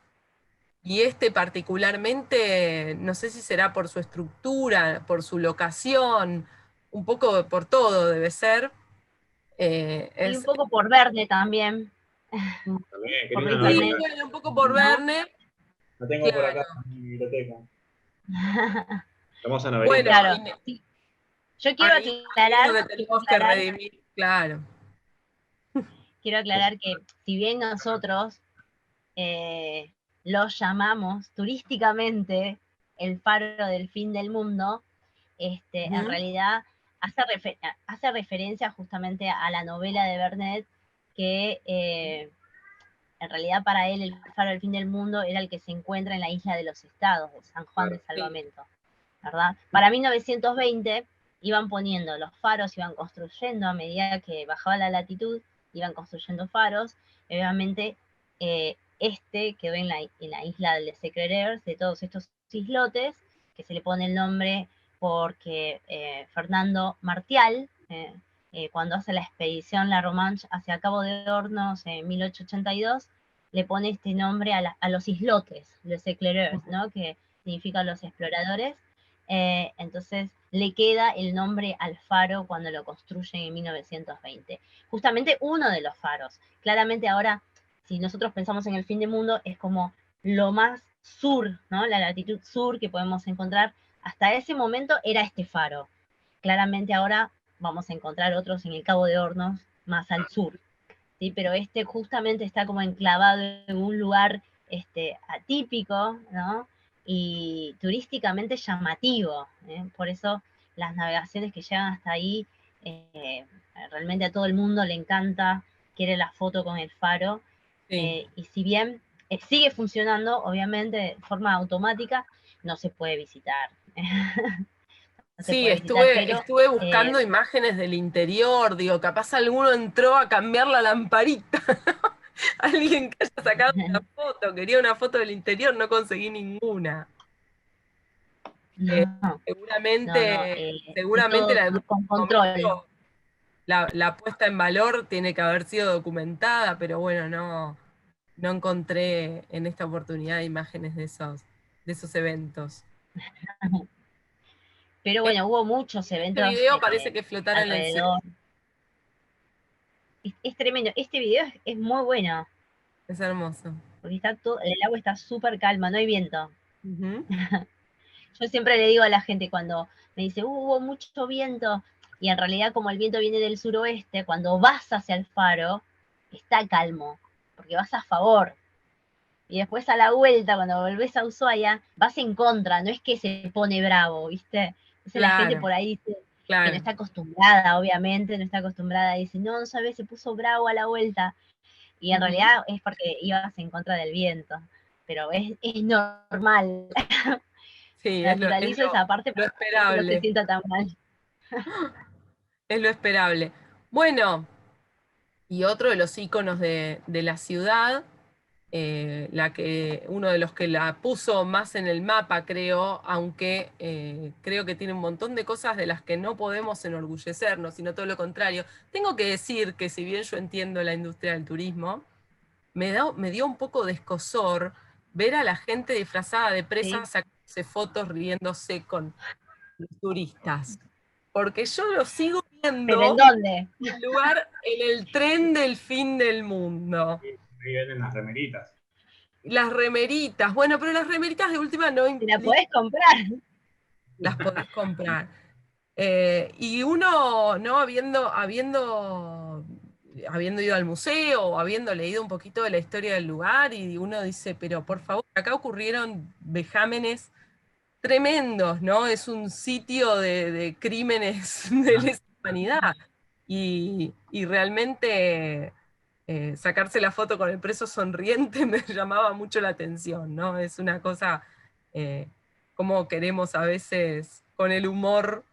Y este particularmente, no sé si será por su estructura, por su locación, un poco por todo debe ser. Y un Es, poco por Verne también, también, qué por linda Luis sí, novela. Bernet, bueno, un poco por ¿no? Verne, La tengo por claro. acá en mi biblioteca. Hermosa novelita. Bueno, Claro, sí. Yo ahí es donde tenemos que redimir, claro. quiero aclarar que si bien nosotros eh, lo llamamos turísticamente el faro del fin del mundo, en Ujú. realidad hace referencia justamente a la novela de Bernet, que en realidad para él el faro del fin del mundo era el que se encuentra en la isla de los Estados, de San Juan de Claro. Salvamento, ¿verdad? Para 1920 iban poniendo los faros, iban construyendo a medida que bajaba la latitud, iban construyendo faros, y obviamente quedó en la isla de Les Éclaireurs, de todos estos islotes, que se le pone el nombre porque Fernando Martial, cuando hace la expedición La Romanche hacia Cabo de Hornos en 1882, le pone este nombre a los islotes, Les Éclaireurs, ¿no? Que significa los exploradores. Entonces le queda el nombre al faro cuando lo construyen en 1920. Justamente uno de los faros. Claramente ahora, si nosotros pensamos en el fin del mundo, es como lo más sur, ¿no? La latitud sur que podemos encontrar. Hasta ese momento era este faro. Claramente ahora vamos a encontrar otros en el Cabo de Hornos, más al sur, ¿sí? Pero este justamente está como enclavado en un lugar atípico, ¿no? Y turísticamente llamativo, ¿eh? Por eso las navegaciones que llegan hasta ahí, realmente a todo el mundo le encanta, quiere la foto con el faro, Sí. y si bien sigue funcionando, obviamente, de forma automática, no se puede visitar. No se Sí, puede visitar, pero estuve buscando imágenes del interior, digo, capaz alguno entró a cambiar la lamparita. Alguien que haya sacado una foto, quería una foto del interior, no conseguí ninguna. Eh, no, no, es seguramente todo en algún con control. momento la puesta en valor tiene que haber sido documentada, pero bueno, no encontré en esta oportunidad imágenes de esos eventos. Pero bueno, hubo muchos Este eventos video parece que flotara en el cielo. alrededor. Es tremendo. Este video es muy bueno, Es hermoso. porque está todo, el agua está súper calma, no hay viento. Ujú. Yo siempre le digo a la gente cuando me dice, hubo mucho viento, y en realidad como el viento viene del suroeste, cuando vas hacia el faro, está calmo, porque vas a favor. Y después a la vuelta, cuando volvés a Ushuaia, vas en contra, no es que se pone bravo, ¿viste? Entonces la gente Claro, por ahí dice que no claro. está acostumbrada, obviamente, no está acostumbrada, dice, no sabes, se puso bravo a la vuelta. Y en Ujú. realidad es porque ibas en contra del viento. Pero es normal. Sí, Naturalizo esa parte lo para que la gente no se esperable. sienta tan mal. Es lo esperable. Bueno, y otro de los íconos de la ciudad, uno de los que la puso más en el mapa, creo, aunque creo que tiene un montón de cosas de las que no podemos enorgullecernos, sino todo lo contrario. Tengo que decir que si bien yo entiendo la industria del turismo, me dio un poco de escozor ver a la gente disfrazada de presa ¿Sí? sacándose fotos riéndose con los turistas. Porque yo lo sigo ¿Pero en viendo dónde? en un lugar en el tren del fin del mundo. Ahí venden las remeritas. Las remeritas, bueno, pero las remeritas de última no ¿Te la implican, podés comprar? las podés comprar. Y uno, ¿no? Habiendo ido al museo o habiendo leído un poquito de la historia del lugar, y uno dice, pero por favor, acá ocurrieron vejámenes tremendos, ¿no? Es un sitio de crímenes de Ah, lesa humanidad. Y realmente sacarse la foto con el preso sonriente me llamaba mucho la atención, ¿no? Es una cosa, como queremos a veces con el humor,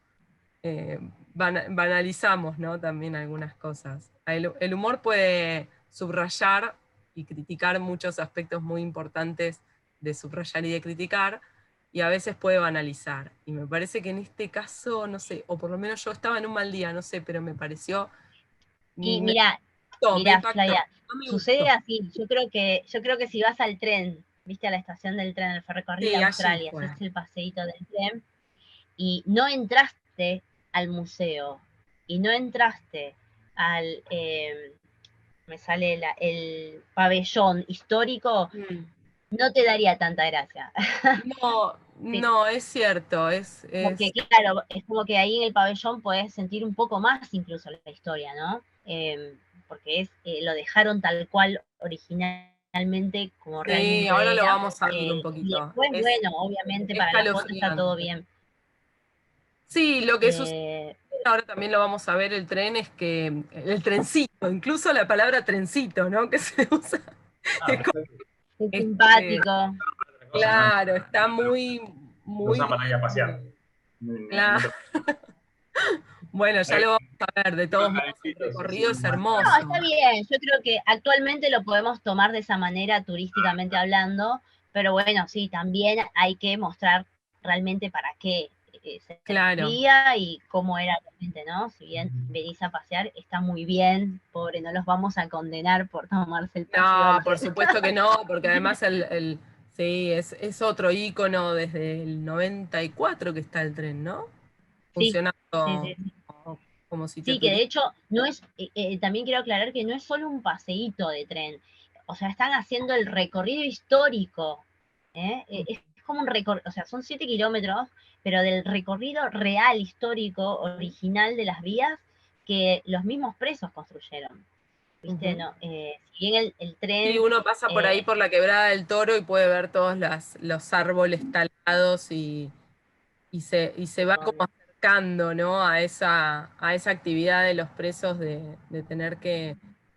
banalizamos, ¿no? También algunas cosas. El humor puede subrayar y criticar muchos aspectos muy importantes de subrayar y de criticar, y a veces puede banalizar. Y me parece que en este caso, no sé, o por lo menos yo estaba en un mal día, no sé, pero me pareció, Y me me mira, impactó, Flavia, no me sucede gustó. así. Yo creo que si vas al tren, viste, a la estación del tren, el ferrocarril Sí, allí Australia, fue. haces el paseíto del tren, y no entraste al museo, y no entraste al, me sale el pabellón histórico, Mm. no te daría tanta gracia. No, Sí, no, es cierto, porque claro, es como que ahí en el pabellón podés sentir un poco más incluso la historia, ¿no? Porque lo dejaron tal cual originalmente como sí, realmente ahora lo era. vamos a ver un Y poquito. después, bueno, obviamente para la foto está todo Escalofriante. bien. Sí, lo que sucede Eh, ahora también lo vamos a ver el tren, es que el trencito, incluso la palabra trencito, ¿no? Que se usa. ah, Es como, perfecto. es este, simpático. Otra cosa, ¿no? claro, está Lo muy usan para ir a pasear. bien. En En claro. otro- Bueno, ya lo vamos a ver, de todos modos, el calentitos, así, recorrido es No, hermoso. está bien. Yo creo que actualmente lo podemos tomar de esa manera turísticamente hablando, pero bueno, sí, también hay que mostrar realmente para qué Claro. servía y cómo era realmente, ¿no? Si bien venís a pasear, está muy bien, pobre, no los vamos a condenar por tomarse el paseo No, al por tren. supuesto que no, porque además Sí, es otro ícono desde el 94 que está el tren, ¿no? Sí, Funcionando sí, sí, sí. como sitio Sí, que de turístico. hecho no es, también quiero aclarar que no es solo un paseíto de tren, o sea, están haciendo el recorrido histórico, ¿eh? Es como un recorrido, o sea, son 7 kilómetros, pero del recorrido real, histórico, original de las vías que los mismos presos construyeron, ¿viste? Ujú. No, si bien el Sí, tren, uno pasa por ahí por la Quebrada del Toro y puede ver todos los árboles talados y se va como acercando, ¿no? a esa actividad de los presos de tener que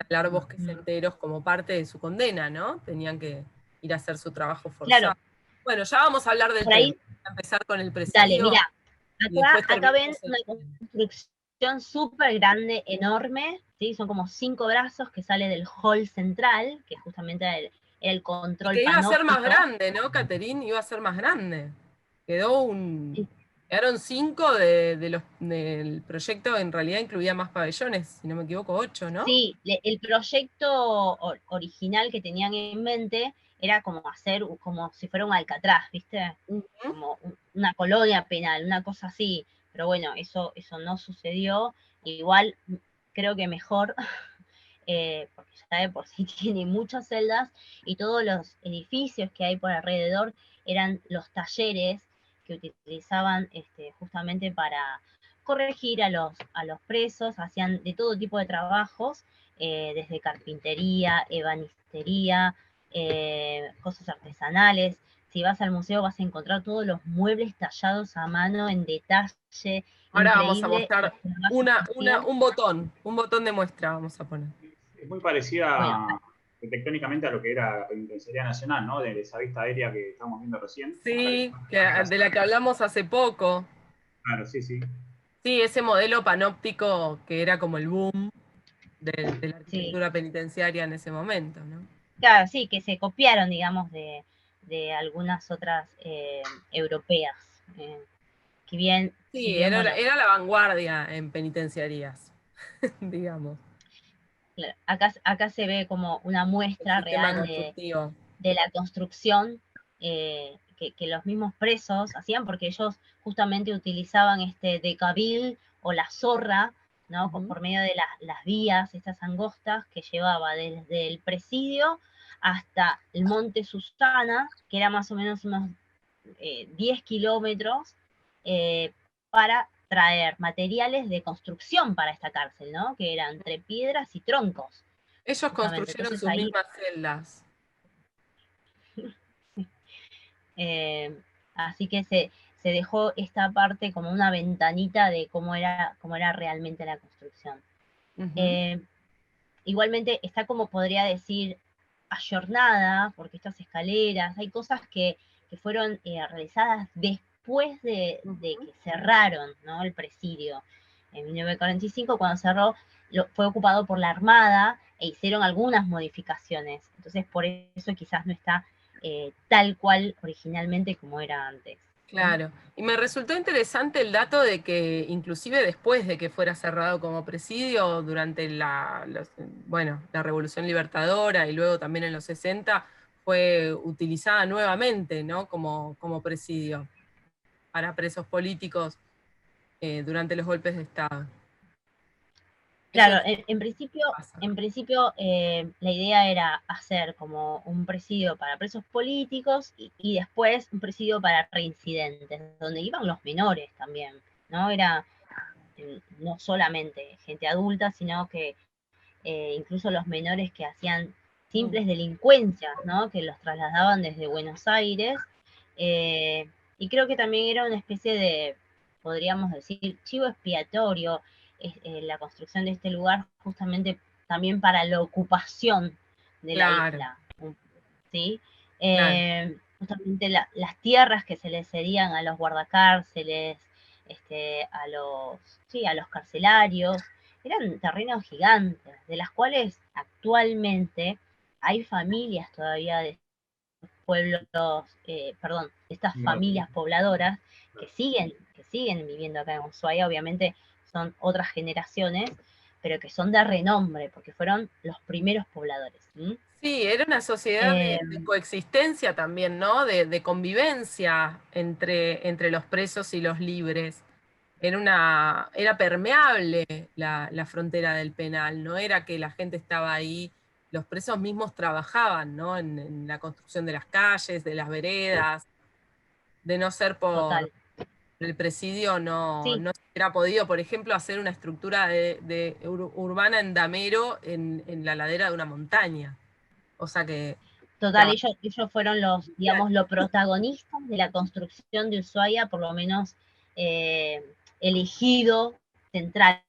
talar bosques enteros como parte de su condena, ¿no? Tenían que ir a hacer su trabajo claro, forzado. Bueno, ya vamos a hablar del por tren. ahí, Vamos a empezar con el dale, presidio mira, y después acá ven terminamos el una tren. construcción súper grande, enorme, ¿sí? Son como 5 brazos que sale del hall central, que justamente era el Y control que iba a ser más panóptico. grande, ¿no, Caterín? Iba a ser más grande. Quedaron 5 del proyecto, en realidad incluía más pabellones, si no me equivoco, 8, ¿no? Sí, el proyecto original que tenían en mente era como hacer como si fuera un Alcatraz, ¿viste? Ujú. Como una colonia penal, una cosa así. Pero bueno, eso no sucedió. Igual creo que mejor, porque ya de por sí tiene muchas celdas y todos los edificios que hay por alrededor eran los talleres que utilizaban justamente para corregir a los presos, hacían de todo tipo de trabajos, desde carpintería, ebanistería, cosas artesanales. Si vas al museo vas a encontrar todos los muebles tallados a mano en detalle, Ahora vamos a increíble. mostrar un botón de muestra vamos a poner. Es muy Bueno, parecida arquitectónicamente a lo que era la Penitenciaría Nacional, ¿no? De esa vista aérea que estamos viendo recién. Sí, de la que hablamos hace poco. Claro, sí, sí. Sí, ese modelo panóptico que era como el boom de la sí, arquitectura penitenciaria en ese momento, ¿no? claro, sí, que se copiaron, digamos, de algunas otras europeas. Que bien, si Sí, bien, era, bueno, era la vanguardia en penitenciarías, digamos, acá se ve como una el muestra sistema real constructivo. de la construcción que los mismos presos hacían, porque ellos justamente utilizaban este decabil o la zorra, ¿no? Ujú. Por medio de las vías, estas angostas, que llevaba desde el presidio hasta el Monte Susana, que era más o menos unos 10 kilómetros, para traer materiales de construcción para esta cárcel, ¿no? Que eran entre piedras y troncos, Ellos justamente. construyeron Entonces sus ahí mismas celdas. Eh, así que se dejó esta parte como una ventanita de cómo era realmente la construcción. Ujú. Eh, Igualmente está como podría decir ayornada, porque estas escaleras, hay cosas que fueron realizadas después de Ujú. que cerraron, ¿no? El presidio. En 1945, cuando cerró, fue ocupado por la Armada e hicieron algunas modificaciones. Entonces, por eso quizás no está tal cual originalmente como era antes. ¿Mm? Claro, y me resultó interesante el dato de que inclusive después de que fuera cerrado como presidio, durante la Revolución Libertadora y luego también en los 60, fue utilizada nuevamente, ¿no? como presidio para presos políticos durante los golpes de Estado. Eso Claro, pasa. en principio la idea era hacer como un presidio para presos políticos y después un presidio para reincidentes, donde iban los menores también, ¿no? Era no solamente gente adulta, sino que incluso los menores que hacían Mm. simples delincuencias, ¿no? Que los trasladaban desde Buenos Aires. eh, y creo que también era una especie de, podríamos decir, chivo expiatorio, la construcción de este lugar justamente también para la ocupación de la Claro, isla, ¿sí? claro. Justamente las tierras que se les cedían a los guardacárceles, sí, a los carcelarios, eran terrenos gigantes, de las cuales actualmente hay familias todavía de pueblos, perdón, de estas familias pobladoras que siguen viviendo acá en Ushuaia, obviamente son otras generaciones, pero que son de renombre, porque fueron los primeros pobladores. ¿Sí? Sí, era una sociedad Eh, de coexistencia también, ¿no? De convivencia entre los presos y los libres. Era permeable la frontera del penal, no era que la gente estaba ahí, los presos mismos trabajaban, ¿no? En la construcción de las calles, de las veredas, de no ser por Total, el presidio sí, no se hubiera podido, por ejemplo, hacer una estructura urbana en damero en la ladera de una montaña. O sea que total, trabajar. ellos fueron los, digamos, los protagonistas de la construcción de Ushuaia, por lo menos eh, el ejido central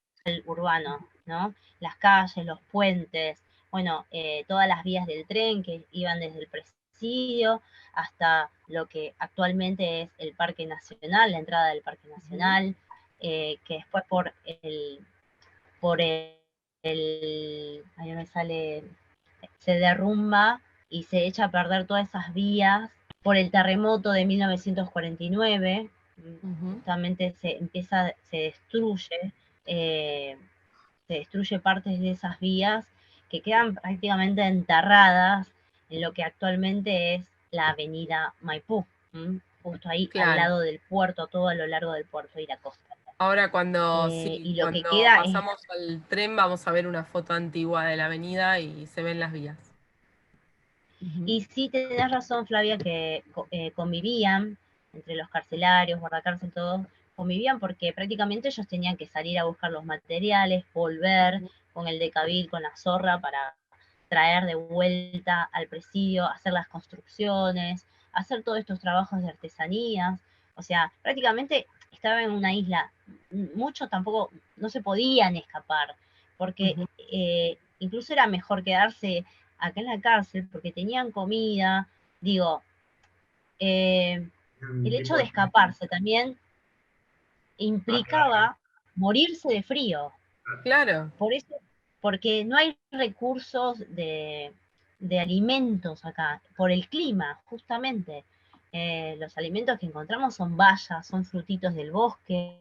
urbano, ¿no? Las calles, los puentes, bueno, todas las vías del tren que iban desde el presidio hasta lo que actualmente es el Parque Nacional, la entrada del Parque Nacional, que después por el, ahí no me sale, se derrumba y se echa a perder todas esas vías por el terremoto de 1949, Ujú. justamente eh, se destruye partes de esas vías que quedan prácticamente enterradas en lo que actualmente es la avenida Maipú, justo ahí al Claro. lado del puerto, todo a lo largo del puerto y la costa. Ahora sí, Y lo que cuando queda es. pasamos al tren vamos a ver una foto antigua de la avenida y se ven las vías. Ujú. Y sí tenés razón, Flavia, que convivían entre los carcelarios, guardacárcel, todos, convivían porque prácticamente ellos tenían que salir a buscar los materiales, volver con el decabil, con la zorra, para traer de vuelta al presidio, hacer las construcciones, hacer todos estos trabajos de artesanías. O sea, prácticamente estaba en una isla. Muchos tampoco, no se podían escapar, porque Ujú. incluso era mejor quedarse acá en la cárcel porque tenían comida. Digo, eh, Un el hecho tipo de de... escaparse también Ah, claro, implicaba morirse de frío. Claro, Por eso, porque no hay recursos de alimentos acá, por el clima, justamente. Los alimentos que encontramos son bayas, son frutitos del bosque.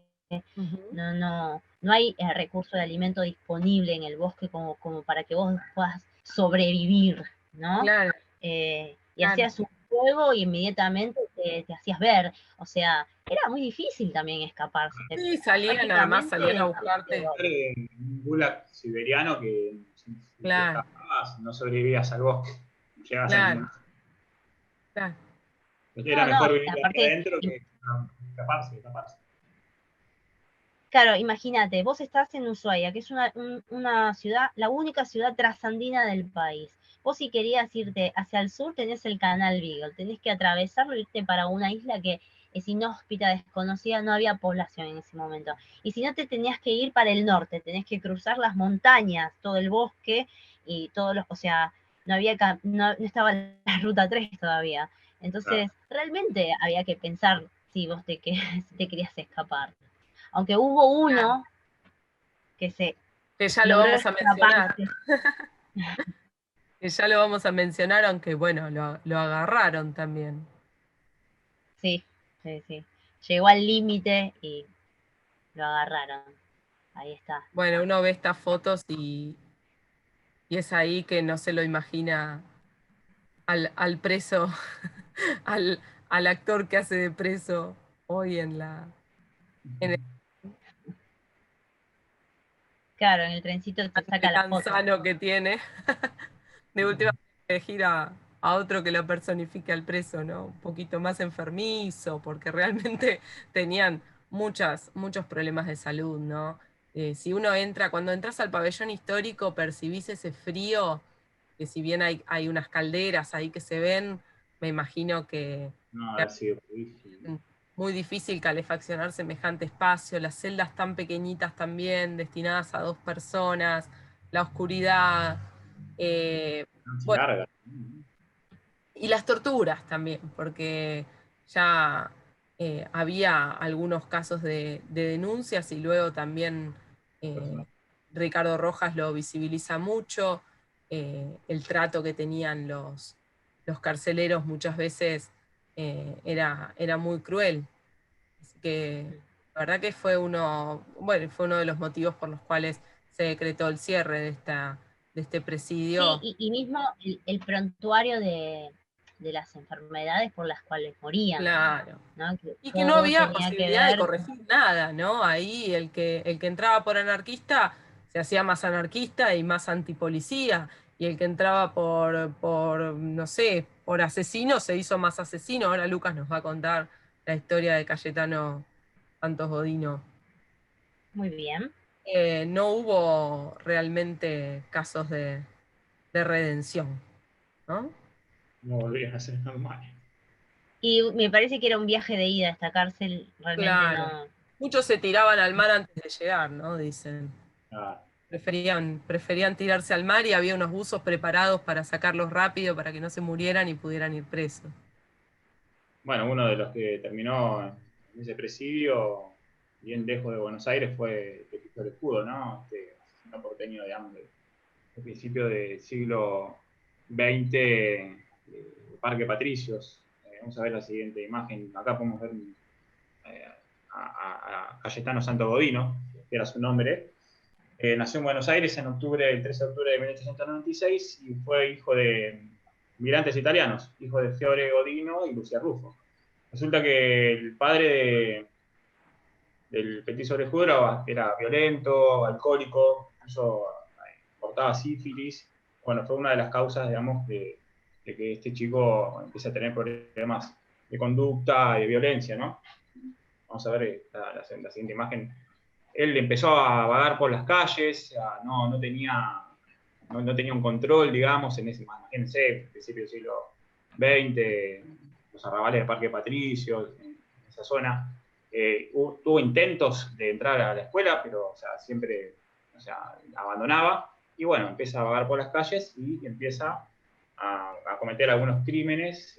ujú, No hay recurso de alimento disponible en el bosque como para que vos puedas sobrevivir, ¿no? claro, Y claro. hacías un fuego y inmediatamente te hacías ver. O sea, era muy difícil también escaparse. Sí, además salían a Prácticamente buscarte. un gulag siberiano que si te Claro, escapabas no sobrevivías al bosque, no llegabas a claro, ningún... claro. Era No, no, mejor vivir ahí aparte, adentro que escaparse, escaparse. claro, imagínate, vos estás en Ushuaia, que es una ciudad, la única ciudad trasandina del país. Vos si querías irte hacia el sur, tenés el canal Beagle, tenés que atravesarlo, irte para una isla que es inhóspita, desconocida, no había población en ese momento. Y si no, te tenías que ir para el norte, tenés que cruzar las montañas, todo el bosque y todos los, o sea, no estaba la ruta 3 todavía. Claro. Entonces, realmente había que pensar si vos si te querías escapar. Aunque hubo Claro. uno que se Que ya lo logró vamos a mencionar, escaparse. que ya lo vamos a mencionar, aunque bueno, lo agarraron también. Sí, sí, sí. Llegó al límite y lo agarraron. Ahí está. Bueno, uno ve estas fotos y es ahí que no se lo imagina al preso, al, al actor que hace de preso hoy en el Claro, en el trencito te saca la tan foto. sano que tiene. De última elegir a otro que lo personifique al preso, ¿no? Un poquito más enfermizo, porque realmente tenían muchos problemas de salud, ¿no? Si uno cuando entras al pabellón histórico, percibís ese frío, que si bien hay unas calderas ahí que se ven, me imagino No, que haber sido difícil. muy difícil calefaccionar semejante espacio, las celdas tan pequeñitas también, destinadas a 2 personas, la oscuridad, Noche bueno, larga. y las torturas también, porque ya había algunos casos de denuncias y luego también eh, Ricardo Rojas lo visibiliza mucho, el trato que tenían los carceleros muchas veces era muy cruel. Así que la verdad que fue uno de los motivos por los cuales se decretó el cierre de este Sí, presidio. y mismo el prontuario de las enfermedades por las cuales morían, Claro. ¿no? Que Y que no todo había tenía que posibilidad de ver. corregir nada, ¿no? Ahí el que entraba por anarquista se hacía más anarquista y más antipolicía, y el que entraba no sé, por asesino se hizo más asesino. Ahora Lucas nos va a contar la historia de Cayetano Santos Godino. Muy bien. No hubo realmente casos de redención, ¿no? No volvían a ser normales. Y me parece que era un viaje de ida a esta cárcel, realmente Claro. no. Muchos se tiraban al mar antes de llegar, ¿no? Dicen. Ah, Preferían tirarse al mar y había unos buzos preparados para sacarlos rápido para que no se murieran y pudieran ir presos. bueno, uno de los que terminó en ese presidio, bien lejos de Buenos Aires, fue Petito del Escudo, ¿no? Este asesino porteño, digamos, de principio del siglo XX, Parque Patricios. Vamos a ver la siguiente imagen. Acá podemos ver eh, a Cayetano Santo Godino, que era su nombre. Nació en Buenos Aires el 13 de octubre de 1896 y fue hijo de migrantes italianos, hijo de Fiore Godino y Lucia Ruffo. Resulta que el padre del Petiso Orejudo era violento, alcohólico, incluso portaba sífilis. Bueno, fue una de las causas, digamos, de que este chico empiece a tener problemas de conducta, de violencia, ¿no? Vamos a ver la siguiente imagen. Él empezó a vagar por las calles, no tenía un control, digamos, imagínense, principio del siglo XX, los arrabales de Parque Patricios, en esa zona. Tuvo intentos de entrar a la escuela, pero o sea, siempre abandonaba. Y bueno, empieza a vagar por las calles y empieza a cometer algunos crímenes.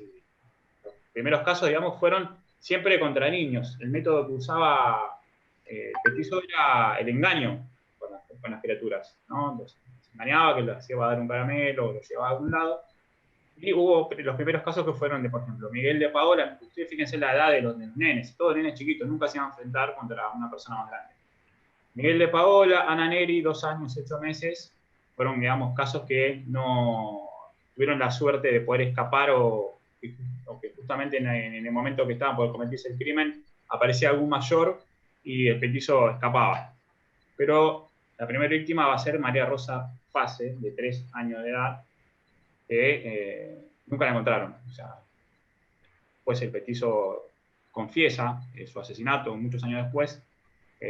Los primeros casos, digamos, fueron siempre contra niños. El método que usaba Petiso era el engaño con las criaturas, ¿no? Los engañaba, que los llevaba a dar un caramelo, o los llevaba a algún lado. Y hubo los primeros casos que fueron de, por ejemplo, Miguel de Paola. Ustedes fíjense la edad de los nenes, todos nenes chiquitos, nunca se iban a enfrentar contra una persona más grande. Miguel de Paola, Ana Neri, 2 años, 8 meses, fueron, digamos, casos que no tuvieron la suerte de poder escapar o que justamente en el momento que estaban por cometerse el crimen aparecía algún mayor y el petizo escapaba. Pero la primera víctima va a ser María Rosa Fase, de 3 años de edad, que nunca la encontraron. O sea, pues el petizo confiesa su asesinato muchos años después,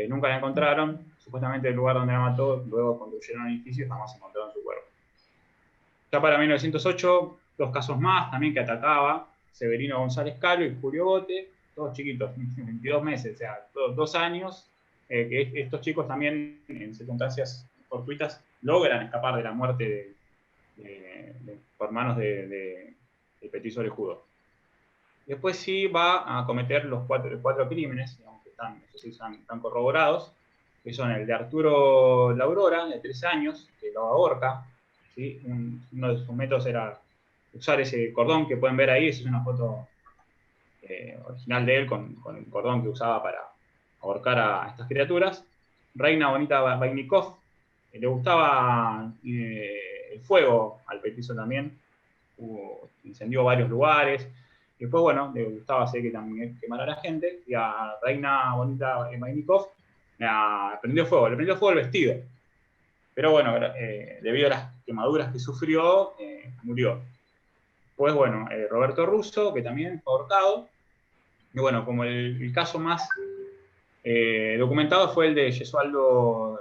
nunca la encontraron, supuestamente el lugar donde la mató, luego construyeron un edificio y jamás encontraron su cuerpo. Ya para 1908, 2 casos más también que atacaba, Severino González Calo y Julio Bote, todos chiquitos, 22 meses, o sea, 2 años, que estos chicos también en circunstancias fortuitas logran escapar de la muerte por manos de Petiso Orejudo. Después sí va a cometer los cuatro crímenes, digamos, que están corroborados, que son el de Arturo La Aurora, de 13 años, que lo ahorca. ¿Sí? Uno de sus métodos era usar ese cordón que pueden ver ahí, esa es una foto original de él con el cordón que usaba para ahorcar a estas criaturas. Reina Bonita Vainikov, le gustaba el fuego al petizo también, incendió varios lugares. Y después, bueno, le gustaba hacer que también quemara a la gente. Y a Reina Bonita Vainikov le prendió fuego el vestido. Pero bueno, debido a las quemaduras que sufrió, murió. Pues bueno, Roberto Russo, que también fue ahorcado. Y bueno, como el caso más documentado fue el de Gesualdo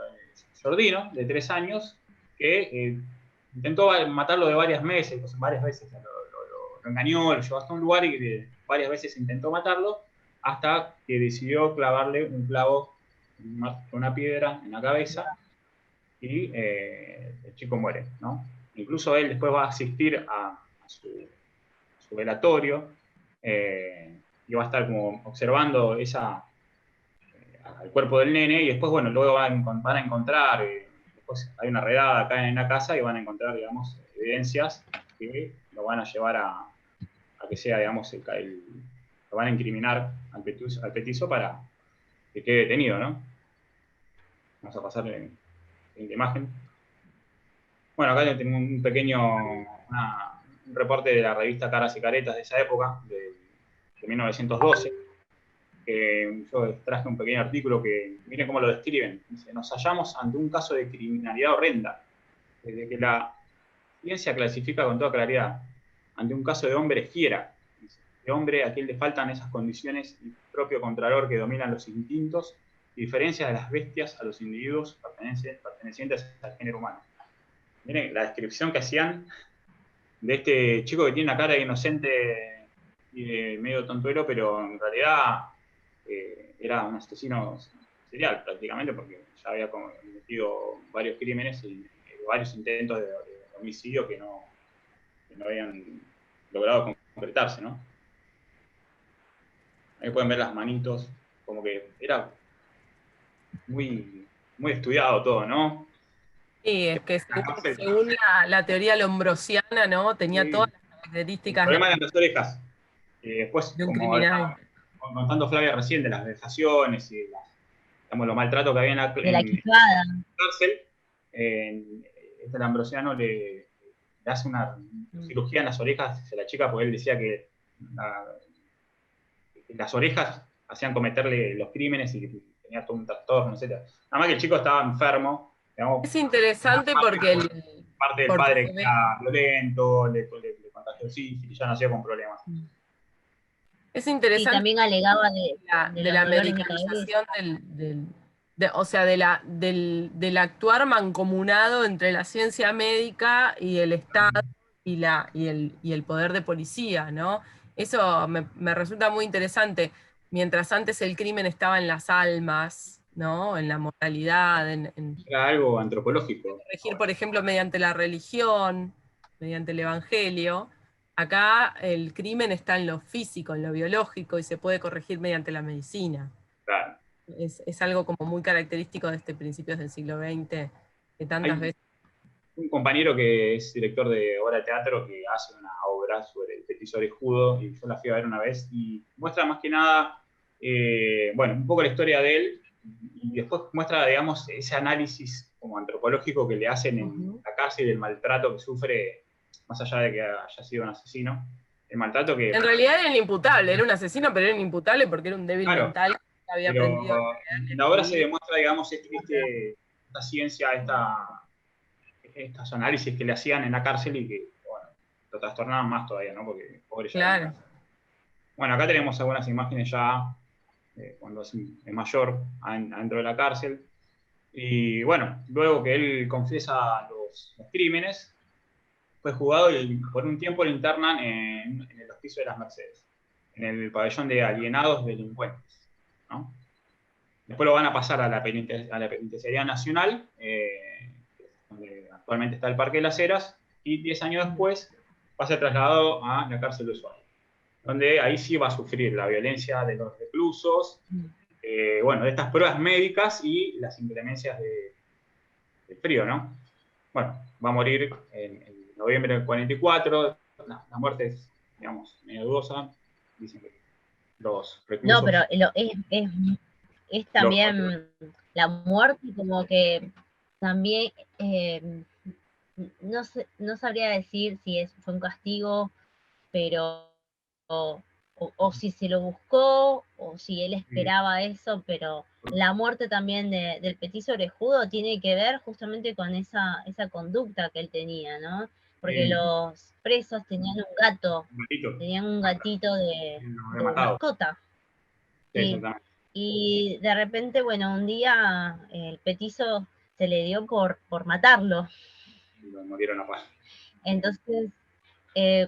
Giordino, de 3 años, que intentó matarlo de varias veces lo engañó, lo llevó hasta un lugar y varias veces intentó matarlo, hasta que decidió clavarle un clavo con una piedra en la cabeza y el chico muere, ¿no? Incluso él después va a asistir a su velatorio y va a estar como observando al cuerpo del nene y después, bueno, luego van a encontrar, después hay una redada acá en la casa y van a encontrar, digamos, evidencias que lo van a llevar a que sea, digamos, lo van a incriminar al petizo para que quede detenido, ¿no? Vamos a pasar en la imagen. Bueno, acá tengo un pequeño un reporte de la revista Caras y Caretas de esa época, de 1912, que yo traje un pequeño artículo que, miren cómo lo describen. Dice, nos hallamos ante un caso de criminalidad horrenda, desde que la ciencia clasifica con toda claridad, ante un caso de hombre fiera, de hombre a quien le faltan esas condiciones y propio contralor que dominan los instintos y diferencias de las bestias a los individuos pertenecientes al género humano. Miren la descripción que hacían de este chico que tiene una cara de inocente y de medio tontuelo, pero en realidad era un asesino serial prácticamente, porque ya había cometido varios crímenes y varios intentos de homicidio que no habían logrado concretarse, ¿no? Ahí pueden ver las manitos, como que era muy, muy estudiado todo, ¿no? Sí, es que según la teoría lombrosiana, ¿no? Tenía Sí. todas las El características problema eran las orejas. Después, de un como criminal. contando Flavia recién, de las vejaciones y digamos, los maltratos que había De la en quijada. cárcel, este Ambrosiano le hace una cirugía en las orejas a la chica porque él decía que las orejas hacían cometerle los crímenes y tenía todo un trastorno, etc. Nada más que el chico estaba enfermo, digamos, Es interesante porque, parte del porque padre se que ve. era violento, le contagió sífilis, ya nació con problemas. Es Sí, interesante también alegaba de de los la dolores de cabeza. medicalización o sea, del actuar mancomunado entre la ciencia médica y el Estado y el poder de policía, ¿no? Eso me resulta muy interesante. Mientras antes el crimen estaba en las almas, ¿no? En la moralidad, en Era algo antropológico. regir, por ejemplo, mediante la religión, mediante el evangelio. Acá el crimen está en lo físico, en lo biológico, y se puede corregir mediante la medicina. Claro. Es algo como muy característico de este principios del siglo XX, que tantas Hay veces... un compañero que es director de obra de teatro que hace una obra sobre el petiso orejudo y yo la fui a ver una vez y muestra más que nada, bueno, un poco la historia de él y después muestra, digamos, ese análisis como antropológico que le hacen en la cárcel y el maltrato que sufre, más allá de que haya sido un asesino, el maltrato que, En realidad era inimputable, era un asesino, pero era inimputable porque era un débil claro, mental que había aprendido a pero leer, en la obra se escribir. demuestra, digamos, esta ciencia, estos análisis que le hacían en la cárcel y que, bueno, lo trastornaban más todavía, ¿no? Porque pobre ya era. Claro. Bueno, acá tenemos algunas imágenes ya cuando es mayor, adentro de la cárcel. Y bueno, luego que él confiesa los crímenes, fue juzgado y por un tiempo lo internan en el hospicio de las Mercedes, en el pabellón de alienados delincuentes, ¿no? Después lo van a pasar a la Penitenciaría Nacional, donde actualmente está el Parque de las Heras, y 10 años después va a ser trasladado a la cárcel de Ushuaia, donde ahí sí va a sufrir la violencia de los reclusos, bueno, de estas pruebas médicas y las inclemencias del frío, ¿no? Bueno, va a morir en noviembre del 44, la muerte es, digamos, medio dudosa, dicen que los No, pero reclusos es lo también la muerte como que también, no sabría decir si fue un castigo, pero o si se lo buscó, o si él esperaba eso, pero la muerte también del petiso orejudo tiene que ver justamente con esa conducta que él tenía, ¿no? Porque los presos tenían un gatito lo había de matado. mascota. Sí, Sí. exactamente. Y de repente, bueno, un día el petizo se le dio por matarlo. Lo murieron a paz. Entonces,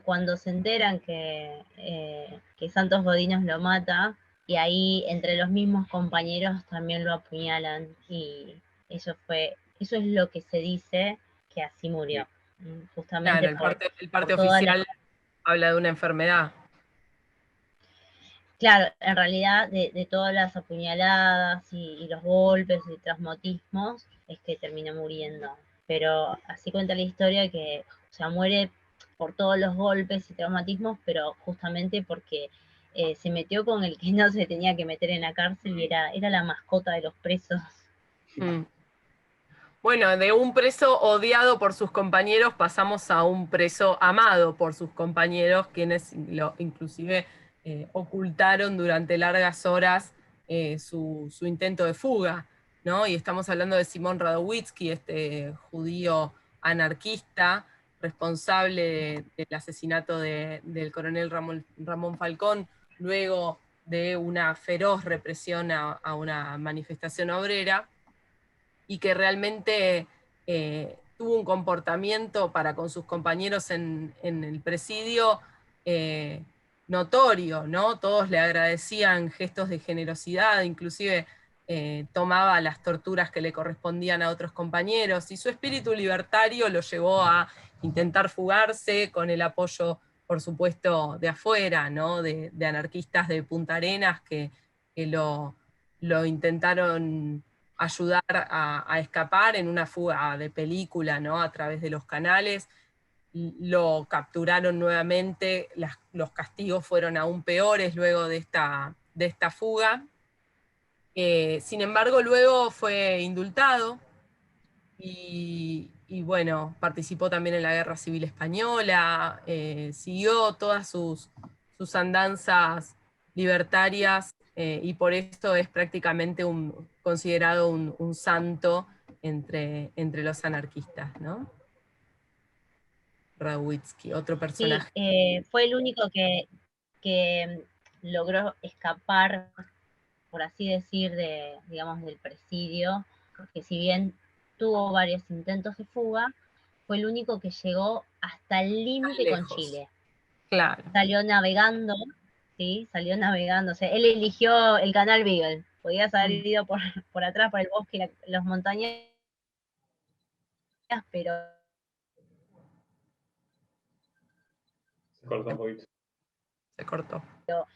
cuando se enteran que Santos Godinos lo mata, y ahí entre los mismos compañeros también lo apuñalan, y eso es lo que se dice que así murió. Justamente Claro, el por parte todas las... oficial habla de una enfermedad. Claro, en realidad de todas las apuñaladas y los golpes y traumatismos es que termina muriendo. Pero así cuenta la historia que, o sea, muere por todos los golpes y traumatismos, pero justamente porque se metió con el que no se tenía que meter en la cárcel y era la mascota de los presos. Mm. Bueno, de un preso odiado por sus compañeros pasamos a un preso amado por sus compañeros, quienes inclusive ocultaron durante largas horas su intento de fuga, ¿no? Y estamos hablando de Simón Radowitzki, este judío anarquista, responsable del asesinato del coronel Ramón Falcón, luego de una feroz represión a una manifestación obrera, y que realmente tuvo un comportamiento para con sus compañeros en el presidio notorio, ¿no? Todos le agradecían gestos de generosidad, inclusive tomaba las torturas que le correspondían a otros compañeros, y su espíritu libertario lo llevó a intentar fugarse con el apoyo, por supuesto, de afuera, ¿no? De anarquistas de Punta Arenas que lo intentaron ayudar a escapar en una fuga de película, ¿no? A través de los canales. Lo capturaron nuevamente, los castigos fueron aún peores luego de esta fuga. Sin embargo, luego fue indultado y bueno, participó también en la Guerra Civil Española, siguió todas sus andanzas libertarias, y por esto es prácticamente considerado un santo entre los anarquistas, ¿no? Radowitzki, otro Sí, personaje. fue el único que logró escapar, por así decir, digamos, del presidio, porque si bien tuvo varios intentos de fuga, fue el único que llegó hasta el límite con Chile. Claro. Salió navegando, ¿sí? Salió navegando, o sea, él eligió el canal Beagle, podía haber ido por atrás, por el bosque y las montañas, pero... Se cortó un poquito. Se cortó. Pero,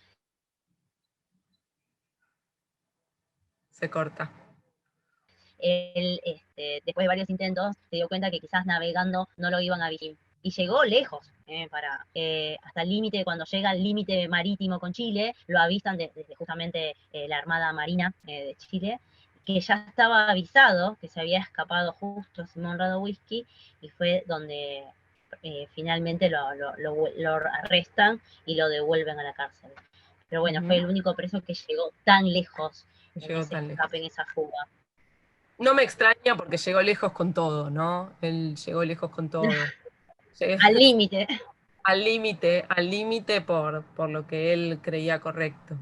se corta. Él, después de varios intentos, se dio cuenta que quizás navegando no lo iban a vivir. Y llegó lejos, hasta el límite, cuando llega al límite marítimo con Chile, lo avisan desde justamente la Armada Marina de Chile, que ya estaba avisado que se había escapado justo Simón Radowitzki, y fue donde finalmente lo arrestan y lo devuelven a la cárcel. Pero bueno, fue el único preso que llegó tan lejos en ese escape, en esa fuga. No me extraña porque llegó lejos con todo, ¿no? Él llegó lejos con todo. Al límite. Al límite por lo que él creía correcto.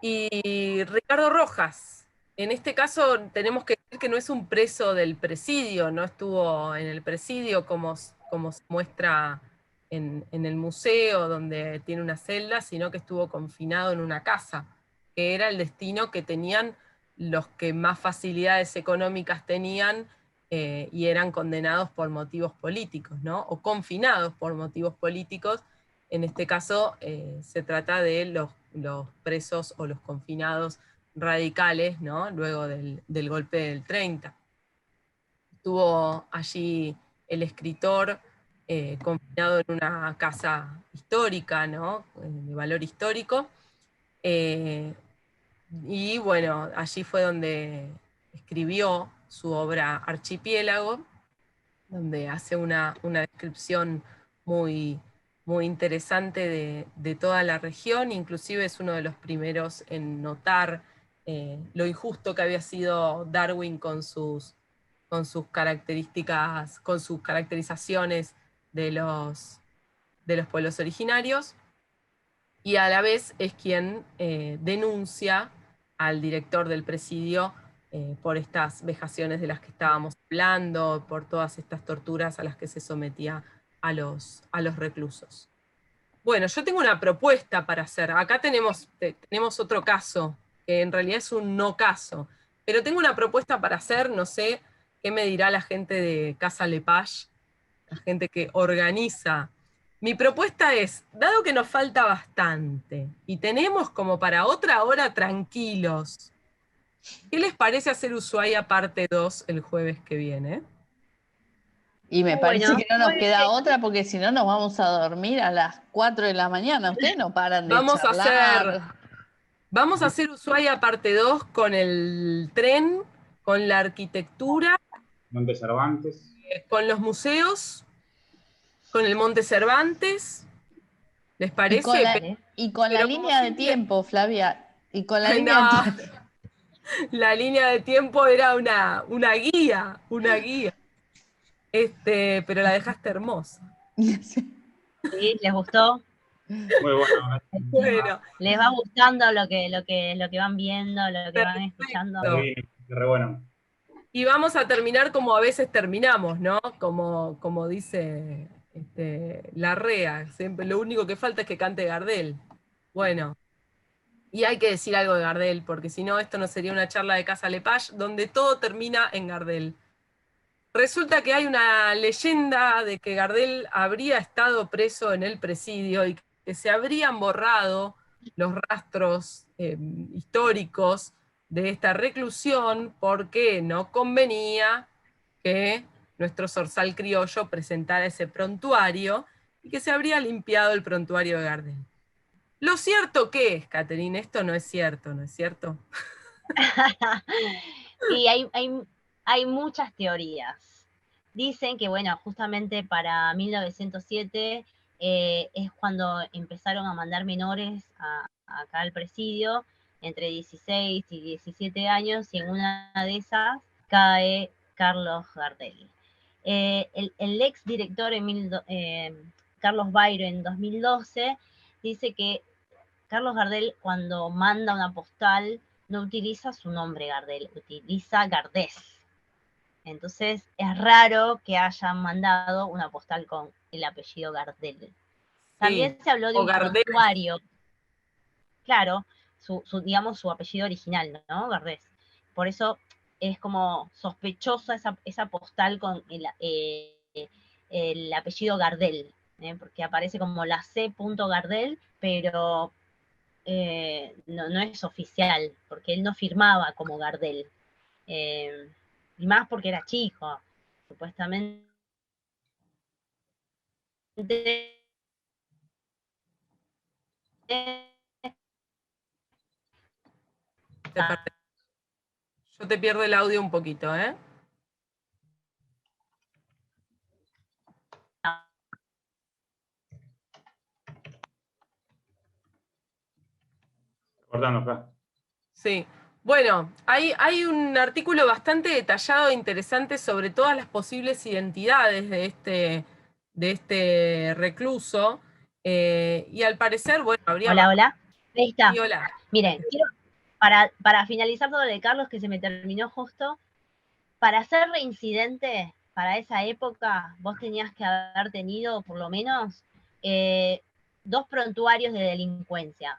Y Ricardo Rojas, en este caso tenemos que decir que no es un preso del presidio, no estuvo en el presidio como se muestra en el museo donde tiene una celda, sino que estuvo confinado en una casa, que era el destino que tenían los que más facilidades económicas tenían y eran condenados por motivos políticos, ¿no? O confinados por motivos políticos. En este caso se trata de los presos o los confinados radicales, ¿no? Luego del golpe del 30. Estuvo allí el escritor confinado en una casa histórica, ¿no? De valor histórico. Y bueno, allí fue donde escribió su obra Archipiélago, donde hace una descripción muy, muy interesante de toda la región, inclusive es uno de los primeros en notar lo injusto que había sido Darwin con sus características, con sus caracterizaciones de los pueblos originarios, y a la vez es quien denuncia al director del presidio por estas vejaciones de las que estábamos hablando, por todas estas torturas a las que se sometía a los reclusos. Bueno, yo tengo una propuesta para hacer. Acá tenemos otro caso, que en realidad es un no caso, pero tengo una propuesta para hacer, no sé qué me dirá la gente de Casa Lepage, la gente que organiza. Mi propuesta es, dado que nos falta bastante y tenemos como para otra hora tranquilos, ¿qué les parece hacer Ushuaia parte 2 el jueves que viene? Y me parece que no nos queda otra, porque si no nos vamos a dormir a las 4 de la mañana. Ustedes no paran de charlar. Vamos a hacer Ushuaia parte 2 con el tren, con la arquitectura Monte Cervantes. Con los museos, con el Monte Cervantes, ¿les parece? Y con la línea de tiempo, Flavia. Y con la línea de tiempo. La línea de tiempo era una guía. Pero la dejaste hermosa. ¿Sí? ¿Les gustó? Muy bueno. Bueno. ¿Les va gustando lo que van viendo, lo que van escuchando? Sí, re bueno. Y vamos a terminar como a veces terminamos, ¿no? Como dice Larrea, siempre lo único que falta es que cante Gardel. Bueno, y hay que decir algo de Gardel, porque si no, esto no sería una charla de Casa Lepage, donde todo termina en Gardel. Resulta que hay una leyenda de que Gardel habría estado preso en el presidio y que se habrían borrado los rastros históricos de esta reclusión porque no convenía que nuestro zorzal criollo presentara ese prontuario y que se habría limpiado el prontuario de Gardel. Lo cierto que es, Caterine, esto no es cierto, ¿no es cierto? Y hay muchas teorías. Dicen que, bueno, justamente para 1907 es cuando empezaron a mandar menores acá al presidio, entre 16 y 17 años, y en una de esas cae Carlos Gardel. El ex director Carlos Bairo en 2012 dice que Carlos Gardel, cuando manda una postal, no utiliza su nombre Gardel, utiliza Gardés. Entonces es raro que hayan mandado una postal con el apellido Gardel. También se habló de un prontuario. Claro, digamos su apellido original, ¿no? Gardés. Por eso es como sospechosa esa postal con el apellido Gardel, porque aparece como la C. Gardel, pero no es oficial, porque él no firmaba como Gardel. Y más porque era chico, supuestamente. Yo te pierdo el audio un poquito, ¿eh? Cortando acá. Sí. Bueno, hay un artículo bastante detallado e interesante sobre todas las posibles identidades de este recluso. Y al parecer, bueno, habría... Hola. Ahí está. Sí, hola. Miren, quiero, para finalizar todo lo de Carlos, que se me terminó justo, para ser reincidente, para esa época, vos tenías que haber tenido, por lo menos, 2 prontuarios de delincuencia,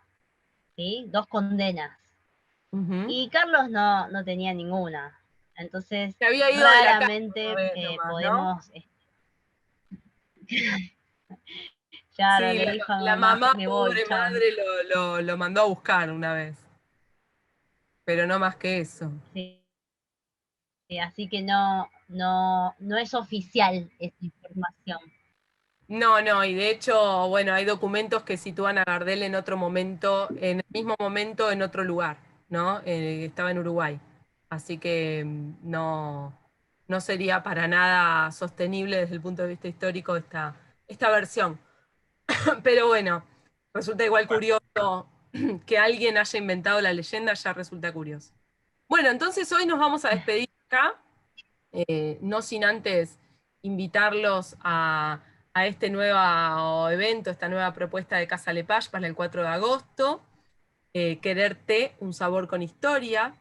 ¿sí? 2 condenas. Y Carlos no tenía ninguna. Entonces, se había ido raramente de la casa, podemos... ¿no? Claro, sí, le dijo a la mamá, mamá, me pobre voy, madre, lo mandó a buscar una vez. Pero no más que eso. Sí. Así que no es oficial esta información. No, y de hecho, bueno, hay documentos que sitúan a Gardel en otro momento, en el mismo momento, en otro lugar, ¿no? Estaba en Uruguay. Así que no sería para nada sostenible desde el punto de vista histórico esta versión. Pero bueno, resulta igual curioso que alguien haya inventado la leyenda, ya resulta curioso. Bueno, entonces hoy nos vamos a despedir acá, no sin antes invitarlos a este nuevo evento, esta nueva propuesta de Casa Lepage para el 4 de agosto. Querer té, un sabor con historia.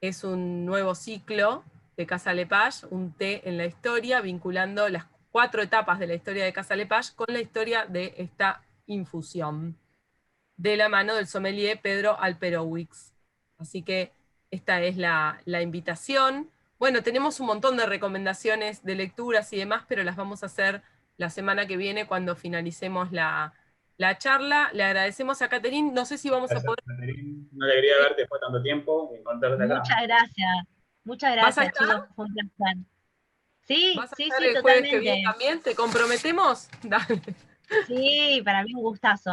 Es un nuevo ciclo de Casa Lepage, un té en la historia, vinculando las 4 etapas de la historia de Casa Lepage con la historia de esta infusión, de la mano del sommelier Pedro Alperowicz. Así que esta es la invitación. Bueno, tenemos un montón de recomendaciones de lecturas y demás, pero las vamos a hacer la semana que viene cuando finalicemos la charla. Le agradecemos a Caterine. No sé si vamos a poder... Caterine, una alegría verte después de tanto tiempo y encontrarte acá. Muchas gracias, chicos. Fue un placer. Sí, ¿Vas a sí, estar sí, el totalmente. jueves que viene también? ¿Te comprometemos? Dale. Sí, para mí un gustazo.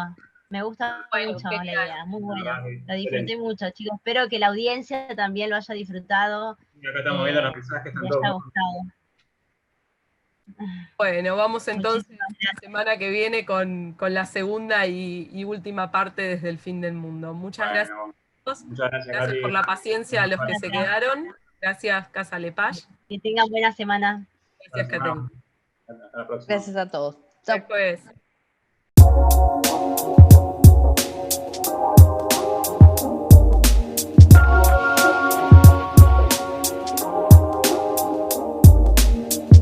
Me gusta mucho la idea, muy bueno. Lo disfruté excelente. mucho, chicos. Espero que la audiencia también lo haya disfrutado. Y acá estamos viendo los mensajes, están les todos. haya gustado. Bueno, vamos entonces Muchísimas la semana que viene con la segunda y última parte desde el fin del mundo. Muchas gracias a todos. Muchas gracias, Gracias Katy. por la paciencia a los que se quedaron. Gracias, Casa Lepage. Que tengan buena semana. Gracias, Caterina. Hasta la próxima. Gracias a todos. Chao. Después.